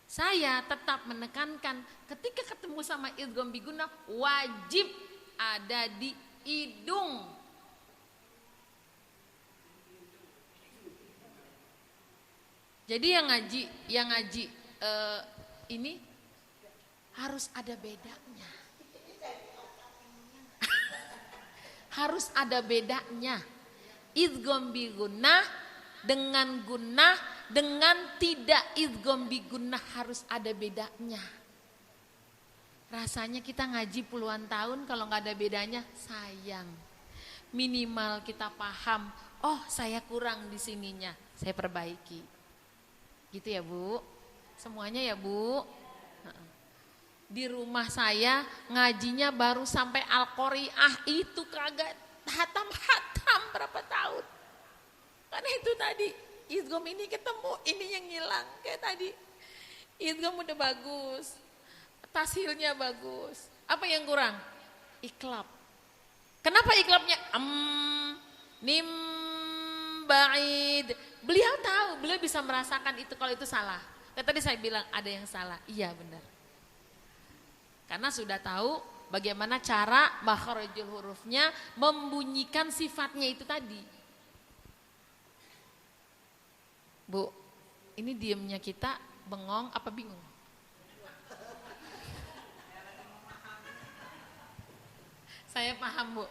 S1: Saya tetap menekankan ketika ketemu sama idgham biguna wajib ada di hidung. Jadi yang ngaji ini harus ada bedanya. Harus ada bedanya. Idgham bi gunnah dengan gunnah dengan tidak idgham bi gunnah harus ada bedanya. Rasanya kita ngaji puluhan tahun kalau nggak ada bedanya sayang. Minimal kita paham, oh saya kurang di sininya, saya perbaiki. Gitu ya Bu. Semuanya ya Bu. Di rumah saya ngajinya baru sampai Al-Qari'ah itu kagak hatam-hatam berapa tahun. Karena itu tadi idgham ini ketemu, ini yang hilang. Kayak tadi idgham udah bagus, tashilnya bagus. Apa yang kurang? Iklab. Kenapa iklabnya? Mim ba'id. Beliau tahu, beliau bisa merasakan itu kalau itu salah. Kayak tadi saya bilang ada yang salah. Iya benar. Karena sudah tahu bagaimana cara makharijul hurufnya membunyikan sifatnya itu tadi. Bu, ini diemnya kita bengong apa bingung? Saya paham Bu,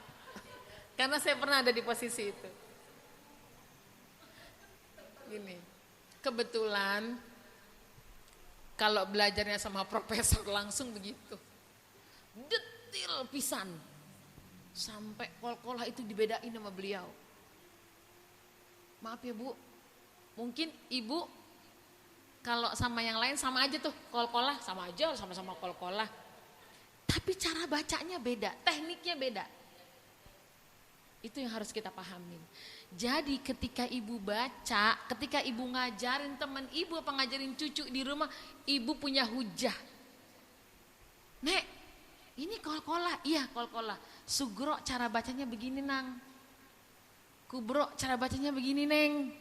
S1: karena saya pernah ada di posisi itu. Gini, kebetulan kalau belajarnya sama profesor langsung begitu. Detil pisan. Sampai Qalqalah itu dibedain sama beliau. Maaf ya Bu, mungkin Ibu kalau sama yang lain sama aja tuh Qalqalah, sama aja sama-sama Qalqalah. Tapi cara bacanya beda, tekniknya beda. Itu yang harus kita pahamin. Jadi ketika Ibu baca, ketika Ibu ngajarin teman Ibu apa ngajarin cucu di rumah, Ibu punya hujah. Nek, ini Qalqalah, iya Qalqalah. Sugro cara bacanya begini Nang. Kubro cara bacanya begini Neng.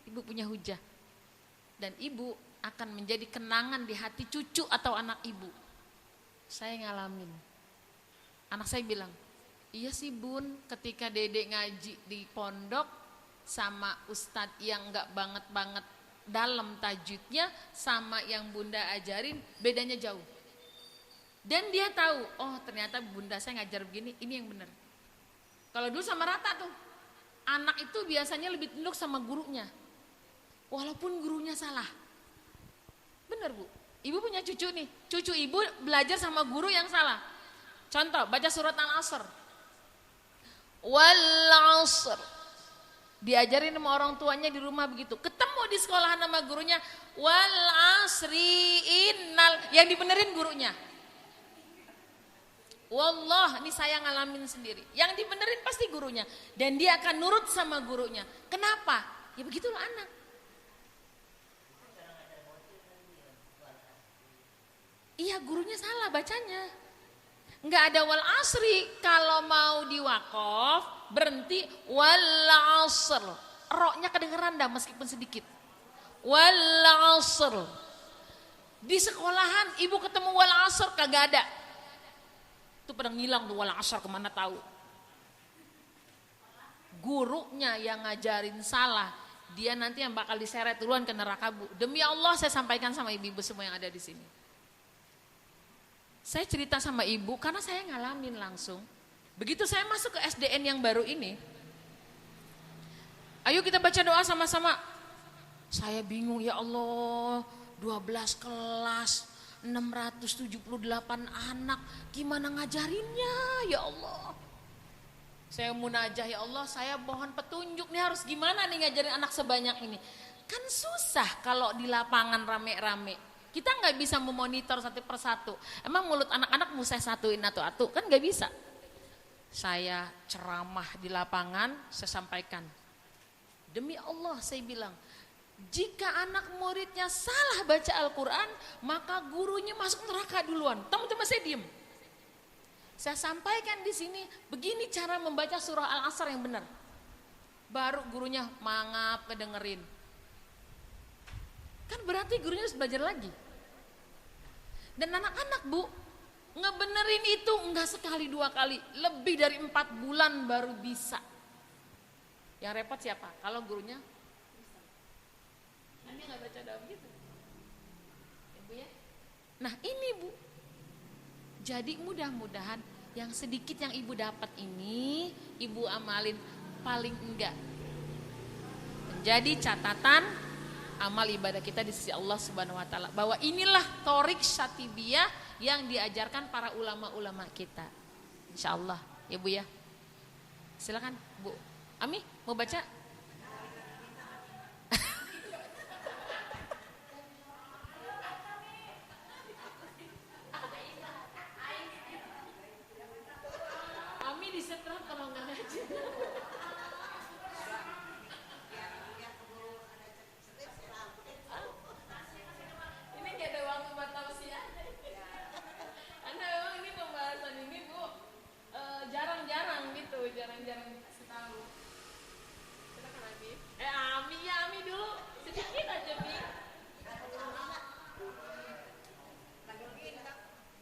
S1: Ibu punya hujah. Dan Ibu akan menjadi kenangan di hati cucu atau anak Ibu. Saya ngalamin. Anak saya bilang, iya sih Bun, ketika Dedek ngaji di pondok sama ustadz yang gak banget-banget dalam tajwidnya sama yang Bunda ajarin bedanya jauh. Dan dia tahu, oh ternyata Bunda saya ngajar begini, ini yang benar. Kalau dulu sama rata tuh, anak itu biasanya lebih tunduk sama gurunya. Walaupun gurunya salah. Benar Bu, Ibu punya cucu nih, cucu Ibu belajar sama guru yang salah. Contoh, baca surat Al-Asr. Wal asr. Diajarin sama orang tuanya di rumah begitu. Ketemu di sekolahan sama gurunya, wal asri innal, yang dibenerin gurunya. Wallah, ini saya ngalamin sendiri. Yang dibenerin pasti gurunya dan dia akan nurut sama gurunya. Kenapa? Ya begitulah anak. Iya, gurunya salah bacanya. Enggak ada wal asri, kalau mau diwakof berhenti wal asr. Roknya kedengeran dah meskipun sedikit. Wal asr. Di sekolahan ibu ketemu wal asr kagak ada. Itu pada ngilang tuh wal asr, kemana tahu. Gurunya yang ngajarin salah, dia nanti yang bakal diseret duluan ke neraka, Bu. Demi Allah saya sampaikan sama ibu-ibu semua yang ada di sini. Saya cerita sama ibu karena saya ngalamin langsung. Begitu saya masuk ke SDN yang baru ini, ayo kita baca doa sama-sama. Saya bingung, ya Allah, 12 kelas, 678 anak, gimana ngajarinnya ya Allah. Saya munajah, ya Allah saya mohon petunjuk nih, harus gimana nih ngajarin anak sebanyak ini. Kan susah kalau di lapangan rame-rame. Kita nggak bisa memonitor satu persatu. Emang mulut anak-anak mau saya satuin atu-atu? Kan nggak bisa. Saya ceramah di lapangan, saya sampaikan. Demi Allah saya bilang, jika anak muridnya salah baca Al-Quran, maka gurunya masuk neraka duluan. Teman-teman saya diem. Saya sampaikan di sini, begini cara membaca surah Al-Asr yang benar. Baru gurunya mangap kedengerin. Kan berarti gurunya harus belajar lagi. Dan anak-anak, Bu, ngebenerin itu enggak sekali dua kali, lebih dari 4 bulan baru bisa. Yang repot siapa? Kalau gurunya ini nggak baca doa begitu, ibu ya. Nah ini Bu, jadi mudah-mudahan yang sedikit yang ibu dapat ini, ibu amalin paling enggak menjadi catatan amal ibadah kita di sisi Allah Subhanahu Wa Taala. Bahwa inilah torik syatibiyah yang diajarkan para ulama-ulama kita. Insya Allah, ya Bu ya. Silakan Bu Ami mau baca. Jarang-jarang dikasih tahu. Silakan Abi. Ami ya, Ami dulu sedikit aja Bi.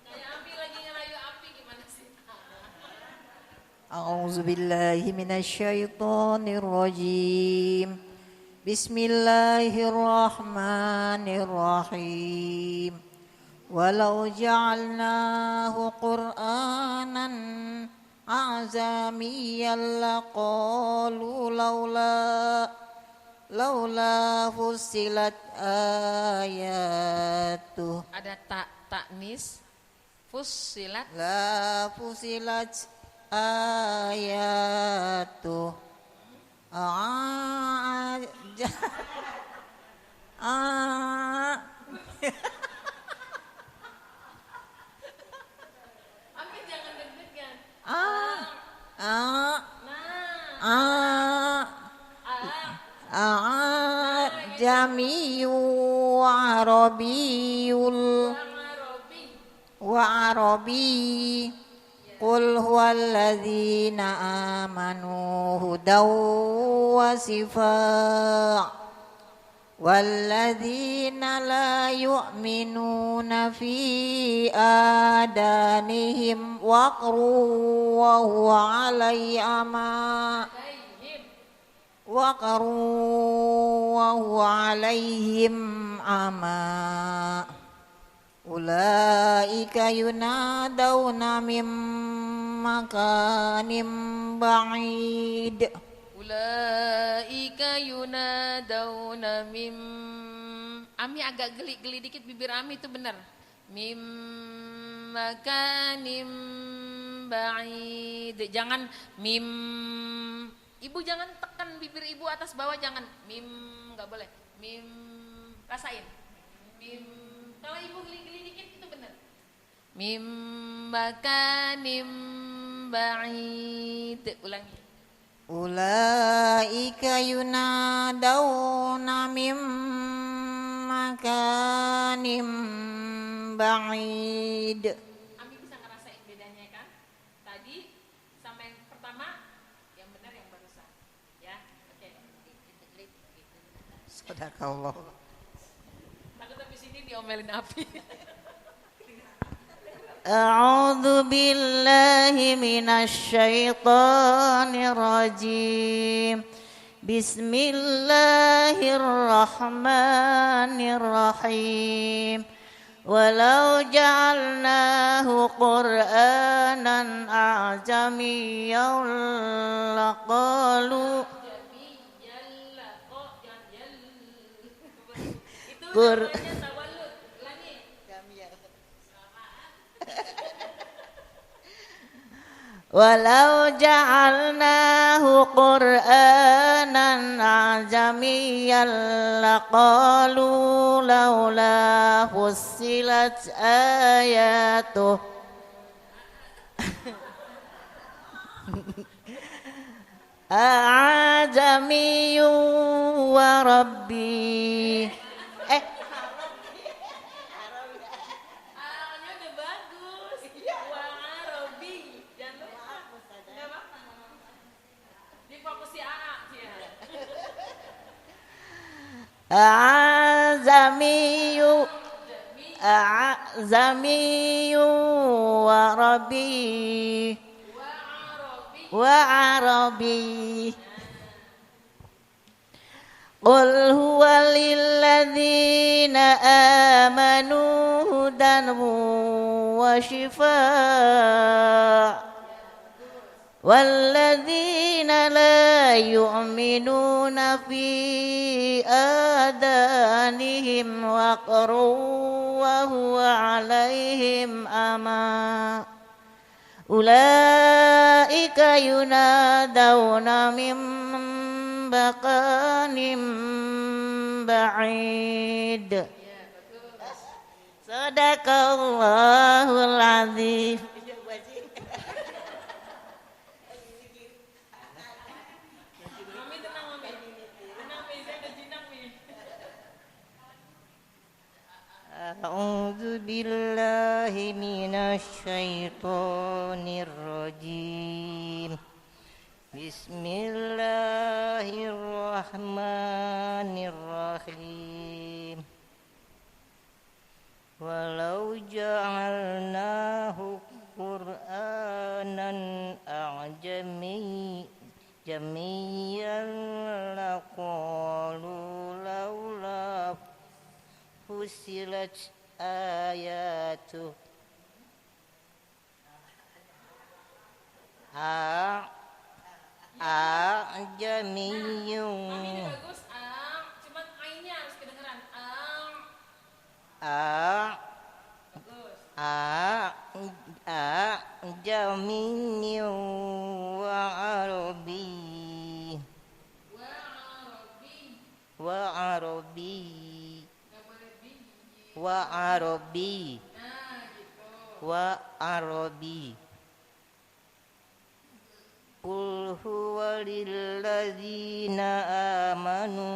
S1: Kayak Abi lagi ngerayu api gimana sih?
S9: A'udzu billahi minasyaitonir rajim. Bismillahirrahmanirrahim. Walau ja'alnahu Qur'anan a'zamiyyan laqalu laula fussilat ayatuh.
S1: Ada taknis fussilat
S9: La fussilat ayatuh.
S1: Ami jangan deg-degan.
S9: Jamiyyu wa arabi Qul huwalladzina amanu hudaw wa sifa' walladzina la yu'minuna fi adanihim waqru wa huwa alai ama alaihim ama ulaika yunadawna mim makanim ba'id.
S1: Ulaika yunadawna mim. Ami agak geli-geli dikit bibir Ami itu benar. Mim makanim ba'id. Jangan mim. Ibu jangan tekan bibir ibu atas bawah, jangan mim, nggak boleh. Mim, rasain. Mim. Kalau ibu geli-geli dikit itu benar. Mim makanim ba'id. Ulangi.
S9: Ulaika yunadawna mim makanim ba'id.
S1: Ami bisa ngerasain bedanya kan? Tadi sama yang pertama, yang benar yang barusan. Ya, oke.
S9: Sadaqallah.
S1: Takut habis ini diomelin api.
S9: A'udzu billahi minasyaitonir rajim. Bismillahirrahmanirrahim. Walau ja'alnahu Qur'anan a'jamiyyan laqalu Walau ja'alnahu Qur'anan a'jamiyyan laqalu laula fussilat ayatuh a'jamiyyun wa rabbi. A'zamiyu wa rabbi wa arabi. Qul huwa lilladzina amanu hudan wa shifaa والذين لا يؤمنون في آذانهم وقر وهو عليهم أعمى أولئك ينادون من مكان بعيد. صدق الله العظيم. A'udzu billahi minasyaitonir rajim. Bismillahirrahmanirrahim. Walau ja'alnahu Qur'anan a'jamiyyan laqalu laula fussilat ayatuh a'jamiyyun.
S1: Ini bagus, cuman ainnya harus kedengeran.
S9: A'jamiyyun wa arabi. Wa arabi. Qul huwa lilladzina amanu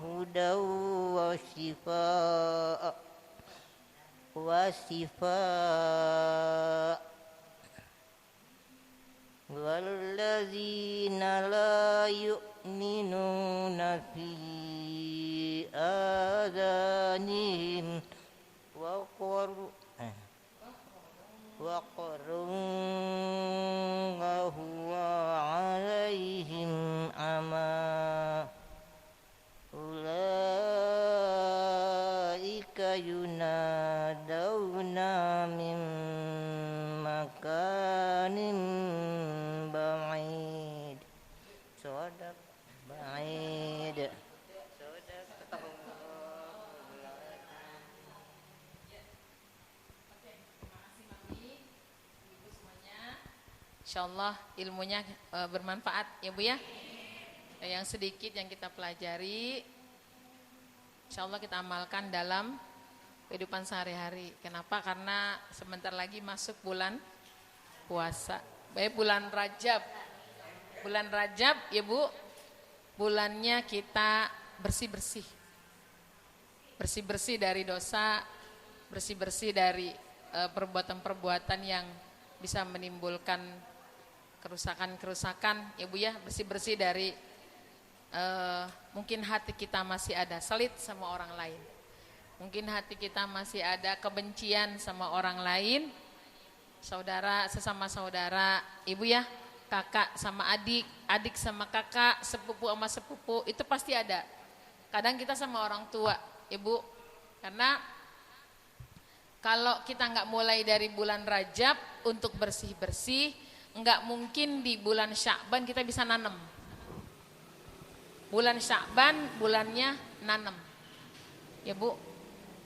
S9: hudaw wa shifaa walladzina la yu'minuna fi آذانهم وقر وهو عليهم عمى أولئك ينادون من مكان بعيد. صدق بعيد.
S1: Insyaallah ilmunya bermanfaat ya Bu ya. Yang sedikit yang kita pelajari insyaallah kita amalkan dalam kehidupan sehari-hari. Kenapa? Karena sebentar lagi masuk bulan puasa. Baik bulan Rajab. Bulan Rajab ya Bu. Bulannya kita bersih-bersih. Bersih-bersih dari dosa, bersih-bersih dari perbuatan-perbuatan yang bisa menimbulkan kerusakan-kerusakan ya Bu ya, bersih-bersih dari mungkin hati kita masih ada selit sama orang lain. Mungkin hati kita masih ada kebencian sama orang lain, saudara sesama saudara, ibu ya, kakak sama adik, adik sama kakak, sepupu sama sepupu, itu pasti ada. Kadang kita sama orang tua, ibu, karena kalau kita nggak mulai dari bulan Rajab untuk bersih-bersih, nggak mungkin di bulan Sya'ban kita bisa nanam. Bulan Sya'ban bulannya nanam, ya bu.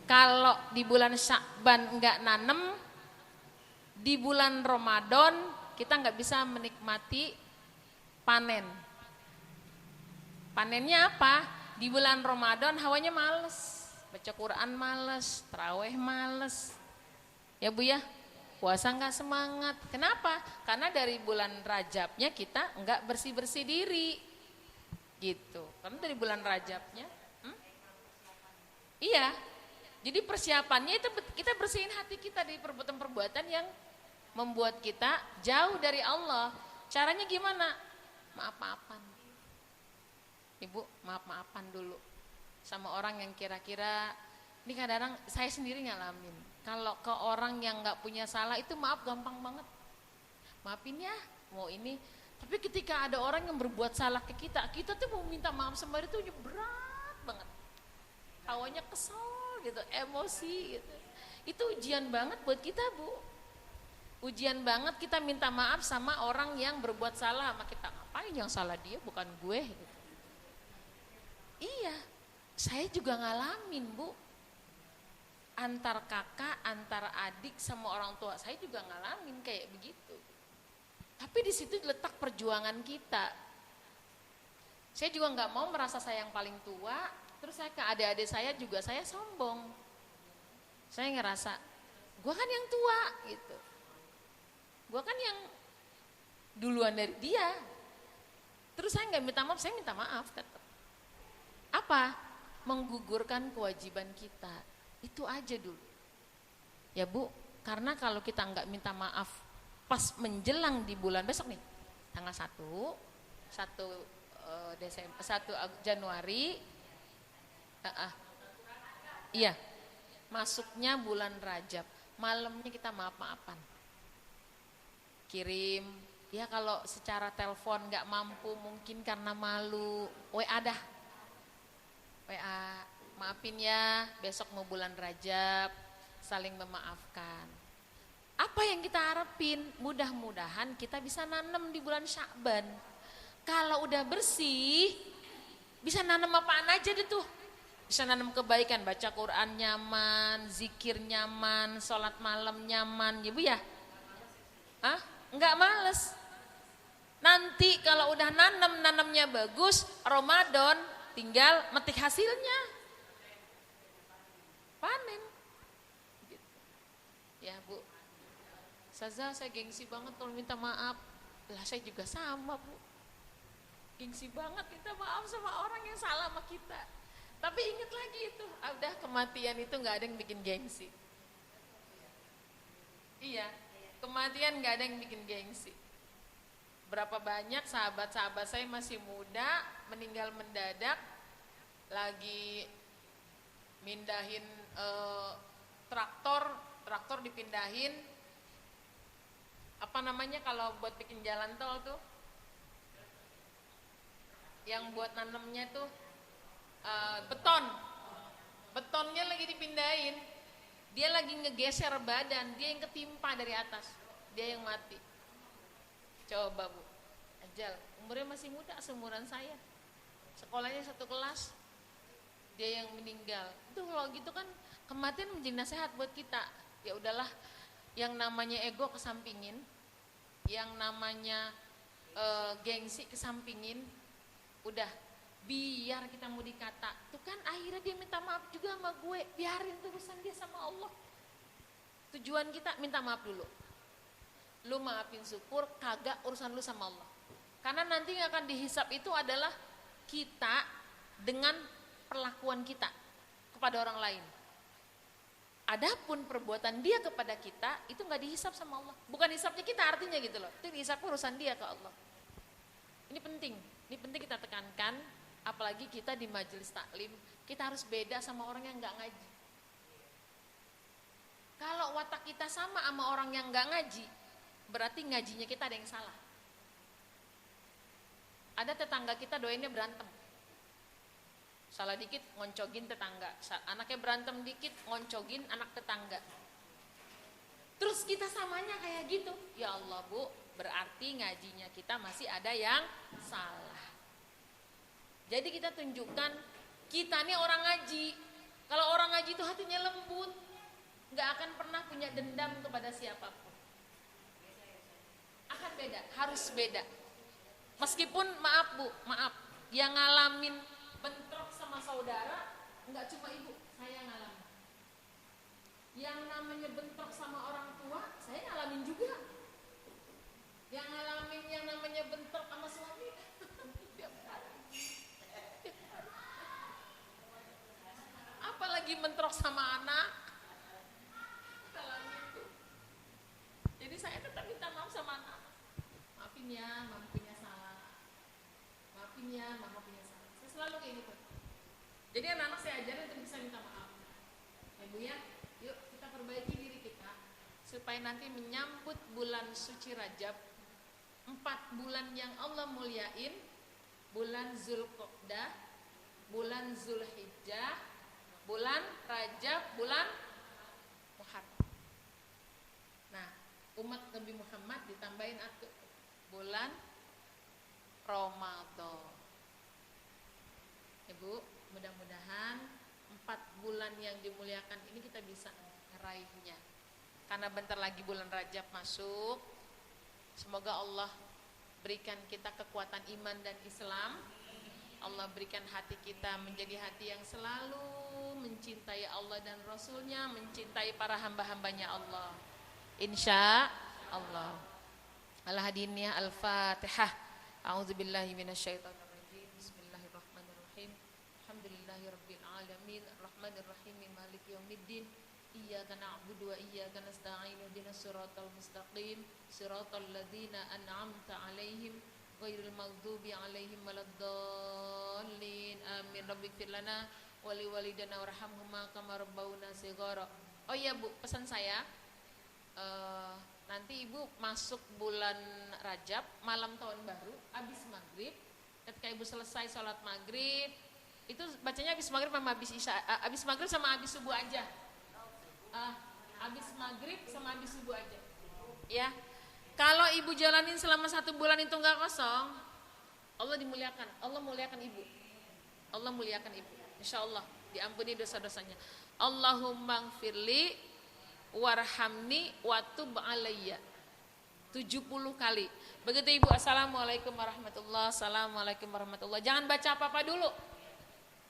S1: Kalau di bulan Sya'ban nggak nanam, di bulan Ramadan kita nggak bisa menikmati panen. Panennya apa? Di bulan Ramadan hawanya males, baca Quran males, taraweh males, ya bu ya. Puasa nggak semangat. Kenapa? Karena dari bulan Rajabnya kita nggak bersih-bersih diri, gitu. Karena dari bulan Rajabnya, iya. Jadi persiapannya itu kita bersihin hati kita dari perbuatan-perbuatan yang membuat kita jauh dari Allah. Caranya gimana? Maaf-maafan. Ibu, maaf-maafan dulu sama orang yang kira-kira, ini kadang-kadang saya sendiri ngalamin. Kalau ke orang yang nggak punya salah itu maaf gampang banget. Maafin ya, mau ini. Tapi ketika ada orang yang berbuat salah ke kita tuh mau minta maaf sama dia tuh berat banget. Awalnya kesel gitu, emosi gitu. Itu ujian banget buat kita bu. Ujian banget kita minta maaf sama orang yang berbuat salah sama kita. Ngapain yang salah dia bukan gue gitu. Iya, saya juga ngalamin bu. Antar kakak, antar adik sama orang tua saya juga ngalamin kayak begitu. Tapi di situ letak perjuangan kita. Saya juga nggak mau merasa saya yang paling tua. Terus saya ke adik-adik saya juga saya sombong. Saya ngerasa, gue kan yang tua gitu. Gue kan yang duluan dari dia. Terus saya nggak minta maaf, saya minta maaf tetap. Apa? Menggugurkan kewajiban kita. Itu aja dulu. Ya bu, karena kalau kita nggak minta maaf pas menjelang di bulan besok nih, tanggal 1 Januari, iya, masuknya bulan Rajab, malamnya kita maaf-maafan, kirim, ya kalau secara telepon nggak mampu mungkin karena malu, WA dah, WA, maafin ya, besok mau bulan Rajab, saling memaafkan. Apa yang kita harapin? Mudah-mudahan kita bisa nanam di bulan Sya'ban. Kalau udah bersih, bisa nanam apaan aja deh tuh. Bisa nanam kebaikan, baca Quran nyaman, zikir nyaman, sholat malam nyaman, ya bu ya? Hah? Enggak males. Nanti kalau udah nanamnya bagus, Ramadan tinggal metik hasilnya. Panen. Gitu. Ya bu. Saza, saya gengsi banget kalau minta maaf. Lah saya juga sama bu. Gengsi banget minta maaf sama orang yang salah sama kita. Tapi ingat lagi itu, udah kematian itu gak ada yang bikin gengsi. Iya, kematian gak ada yang bikin gengsi. Berapa banyak sahabat-sahabat saya masih muda, meninggal mendadak, lagi mindahin traktor dipindahin, apa namanya kalau buat bikin jalan tol tuh, yang buat nanemnya tuh, betonnya lagi dipindahin, dia lagi ngegeser badan, dia yang ketimpa dari atas, dia yang mati. Coba bu, ajal, umurnya masih muda, seumuran saya, sekolahnya satu kelas, dia yang meninggal. Itu kalau gitu kan kematian menjadi nasihat buat kita. Ya udahlah, yang namanya ego kesampingin, yang namanya gengsi kesampingin, udah. Biar kita mau dikata, tuh kan akhirnya dia minta maaf juga sama gue, biarin tuh urusan dia sama Allah. Tujuan kita minta maaf dulu. Lu maafin syukur, kagak urusan lu sama Allah. Karena nanti yang akan dihisap itu adalah kita dengan perlakuan kita kepada orang lain. Adapun perbuatan dia kepada kita itu nggak dihisap sama Allah. Bukan hisapnya kita artinya gitu loh. Itu dihisap urusan dia ke Allah. Ini penting kita tekankan. Apalagi kita di majelis taklim, kita harus beda sama orang yang nggak ngaji. kita sama orang yang nggak ngaji, berarti ngajinya kita ada yang salah. Ada tetangga kita doainnya berantem, salah dikit ngoncogin tetangga, anaknya berantem dikit ngoncogin anak tetangga. Terus kita samanya kayak gitu, ya Allah Bu, berarti ngajinya kita masih ada yang salah. Jadi kita tunjukkan kita nih orang ngaji. Kalau orang ngaji itu hatinya lembut, nggak akan pernah punya dendam kepada siapapun. Akan beda, harus beda. Meskipun maaf Bu, maaf, yang ngalamin bentrok sama saudara nggak cuma ibu, saya ngalamin. Yang namanya bentrok sama orang tua, saya ngalamin juga. Yang ngalamin yang namanya bentrok sama suami, apalagi bentrok sama anak. Jadi saya tetap minta maaf sama anak. Maafin ya, mama punya salah. Maafin ya, mama punya salah. Saya selalu kayak gitu. Jadi anak-anak saya ajarin untuk bisa minta maaf. Ya Bu ya, yuk kita perbaiki diri kita supaya nanti menyambut bulan suci Rajab, 4 bulan yang Allah muliain, bulan Zulqa'dah, bulan Zulhijjah, bulan Rajab, bulan Muharram. Nah, umat Nabi Muhammad ditambahin bulan Ramadan. Ibu, mudah-mudahan 4 bulan yang dimuliakan ini kita bisa meraihnya. Karena bentar lagi bulan Rajab masuk. Semoga Allah berikan kita kekuatan iman dan Islam. Allah berikan hati kita menjadi hati yang selalu mencintai Allah dan Rasulnya, mencintai para hamba-hambanya Allah. Insya Allah. Al-Hadiniyah Al-Fatihah. A'udzubillahi minasyaitonirrajim. Bismillahirrahmanirrahim. Alhamdulillahirabbil alamin. Arrahmanirrahim. Maliki yaumiddin. Iyyaka na'budu wa iyyaka nasta'in. Ihdinas siratal mustaqim. Siratal ladzina an'amta 'alaihim ghairil maghdubi 'alaihim waladdallin. Amin. Rabbighfir lana wa liwalidayna warhamhuma kama rabbauna shighara. Oh iya Bu, pesan saya nanti Ibu masuk bulan Rajab, malam tahun baru, habis maghrib, ketika Ibu selesai sholat maghrib, itu bacanya habis maghrib sama habis isya, habis maghrib sama habis subuh aja, habis maghrib sama habis subuh aja, ya. Kalau Ibu jalanin selama 1 bulan itu nggak kosong, Allah dimuliakan, Allah muliakan Ibu, Allah muliakan Ibu, insya Allah diampuni dosa-dosanya. Allahumma gfirli warhamni watub alayya 70 kali. Begitu Ibu, assalamualaikum warahmatullahi, assalamualaikum warahmatullahi. Jangan baca apa-apa dulu.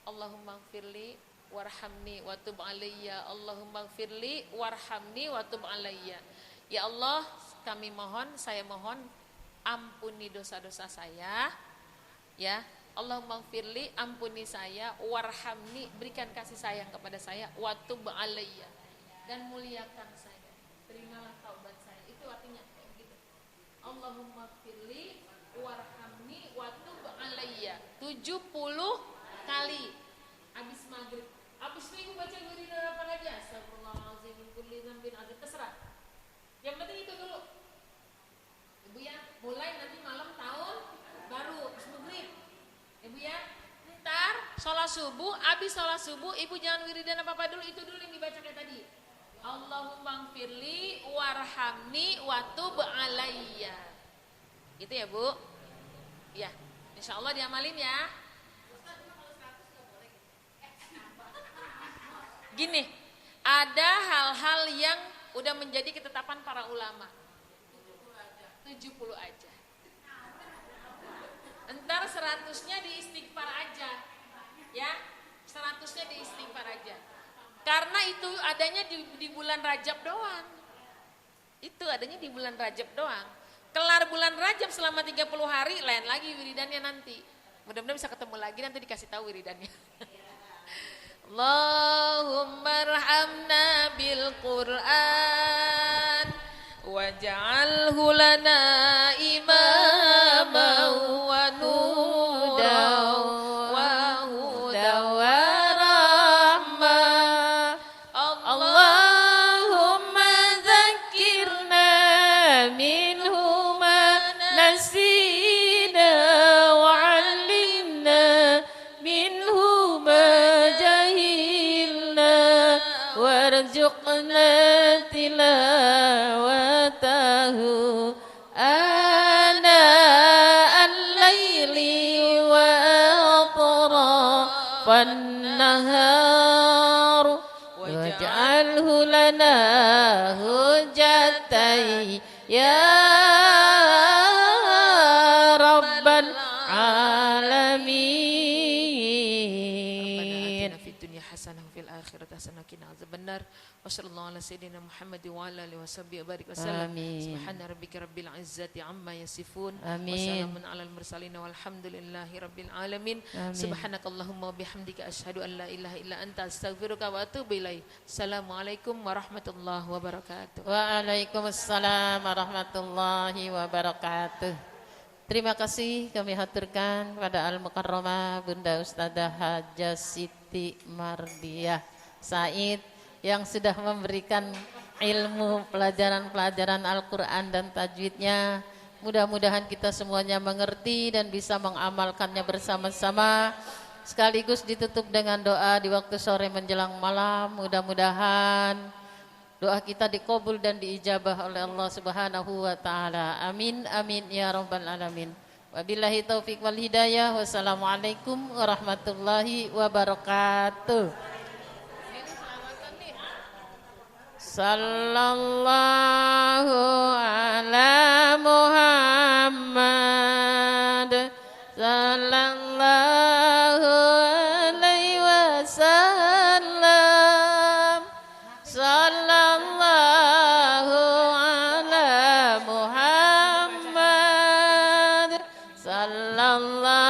S1: Allahumma gfirli warhamni watub alayya, Allahumma gfirli warhamni watub alayya. Ya Allah, kami mohon, saya mohon ampuni dosa-dosa saya, ya. Allahumma gfirli, ampuni saya, warhamni, berikan kasih sayang kepada saya, watub alayya, dan muliakan saya, terimalah taubat saya. Itu artinya kayak gitu. Allahumma gfirli warhamni watub alayya 70 kali habis maghrib. Habis itu Ibu baca wirid apa aja, astagfirullahalazim min kulli dzambin adzim, terserah. Yang penting itu dulu Ibu ya, mulai nanti malam tahun baru habis maghrib Ibu ya. Ntar sholat subuh, habis sholat subuh Ibu jangan wiridan apa-apa dulu, itu dulu yang dibaca kayak tadi. Allahumma gfirli warhamni watub alayya. Gitu ya Bu. Ya, insya Allah diamalin ya. Gini, ada hal-hal yang udah menjadi ketetapan para ulama. 70 aja. Entar 100-nya di istighfar aja. Ya, 100-nya di istighfar aja. Karena itu adanya di bulan Rajab doang. Itu adanya di bulan Rajab doang. Kelar bulan Rajab selama 30 hari, lain lagi wiridannya nanti. Mudah-mudahan bisa ketemu lagi, nanti dikasih tahu wiridannya. Allahumma arhamna bil Qur'an waj'alhu lana imaman wa nuran wa hudan wa rahmah. Allahumma
S8: tilawatahu آناء الليل وأطراف النهار واجعله لنا هجتين يا رب العالمين.
S1: في الدنيا حسنة وفي الآخرة حسنة وقنا عذاب النار وصلى الله على سيدنا محمد وعلى آله وصحبه وبارك وسلم. سبحان ربك رب العزة عما يصفون وسلام على المرسلين والحمد لله رب العالمين. سبحانك اللهم وبحمدك أشهد أن لا إله إلا أنت أستغفرك وأتوب إليك. Assalamualaikum warahmatullahi wabarakatuh.
S8: Waalaikumsalam warahmatullahi wabarakatuh. Terima kasih kami haturkan kepada Al-Mukarramah Bunda Ustadzah Hajah Siti Mardiah Said yang sudah memberikan ilmu pelajaran-pelajaran Al-Quran dan tajwidnya. Mudah-mudahan kita semuanya mengerti dan bisa mengamalkannya bersama-sama. Sekaligus ditutup dengan doa di waktu sore menjelang malam. Mudah-mudahan doa kita dikabul dan diijabah oleh Allah Subhanahu wa taala. Amin amin ya rabbal alamin. Wabillahi taufik wal hidayah. Wassalamualaikum warahmatullahi wabarakatuh. Sallallahu ala Muhammad sallallahu alaihi wasallam. Sallallahu ala Muhammad sallallahu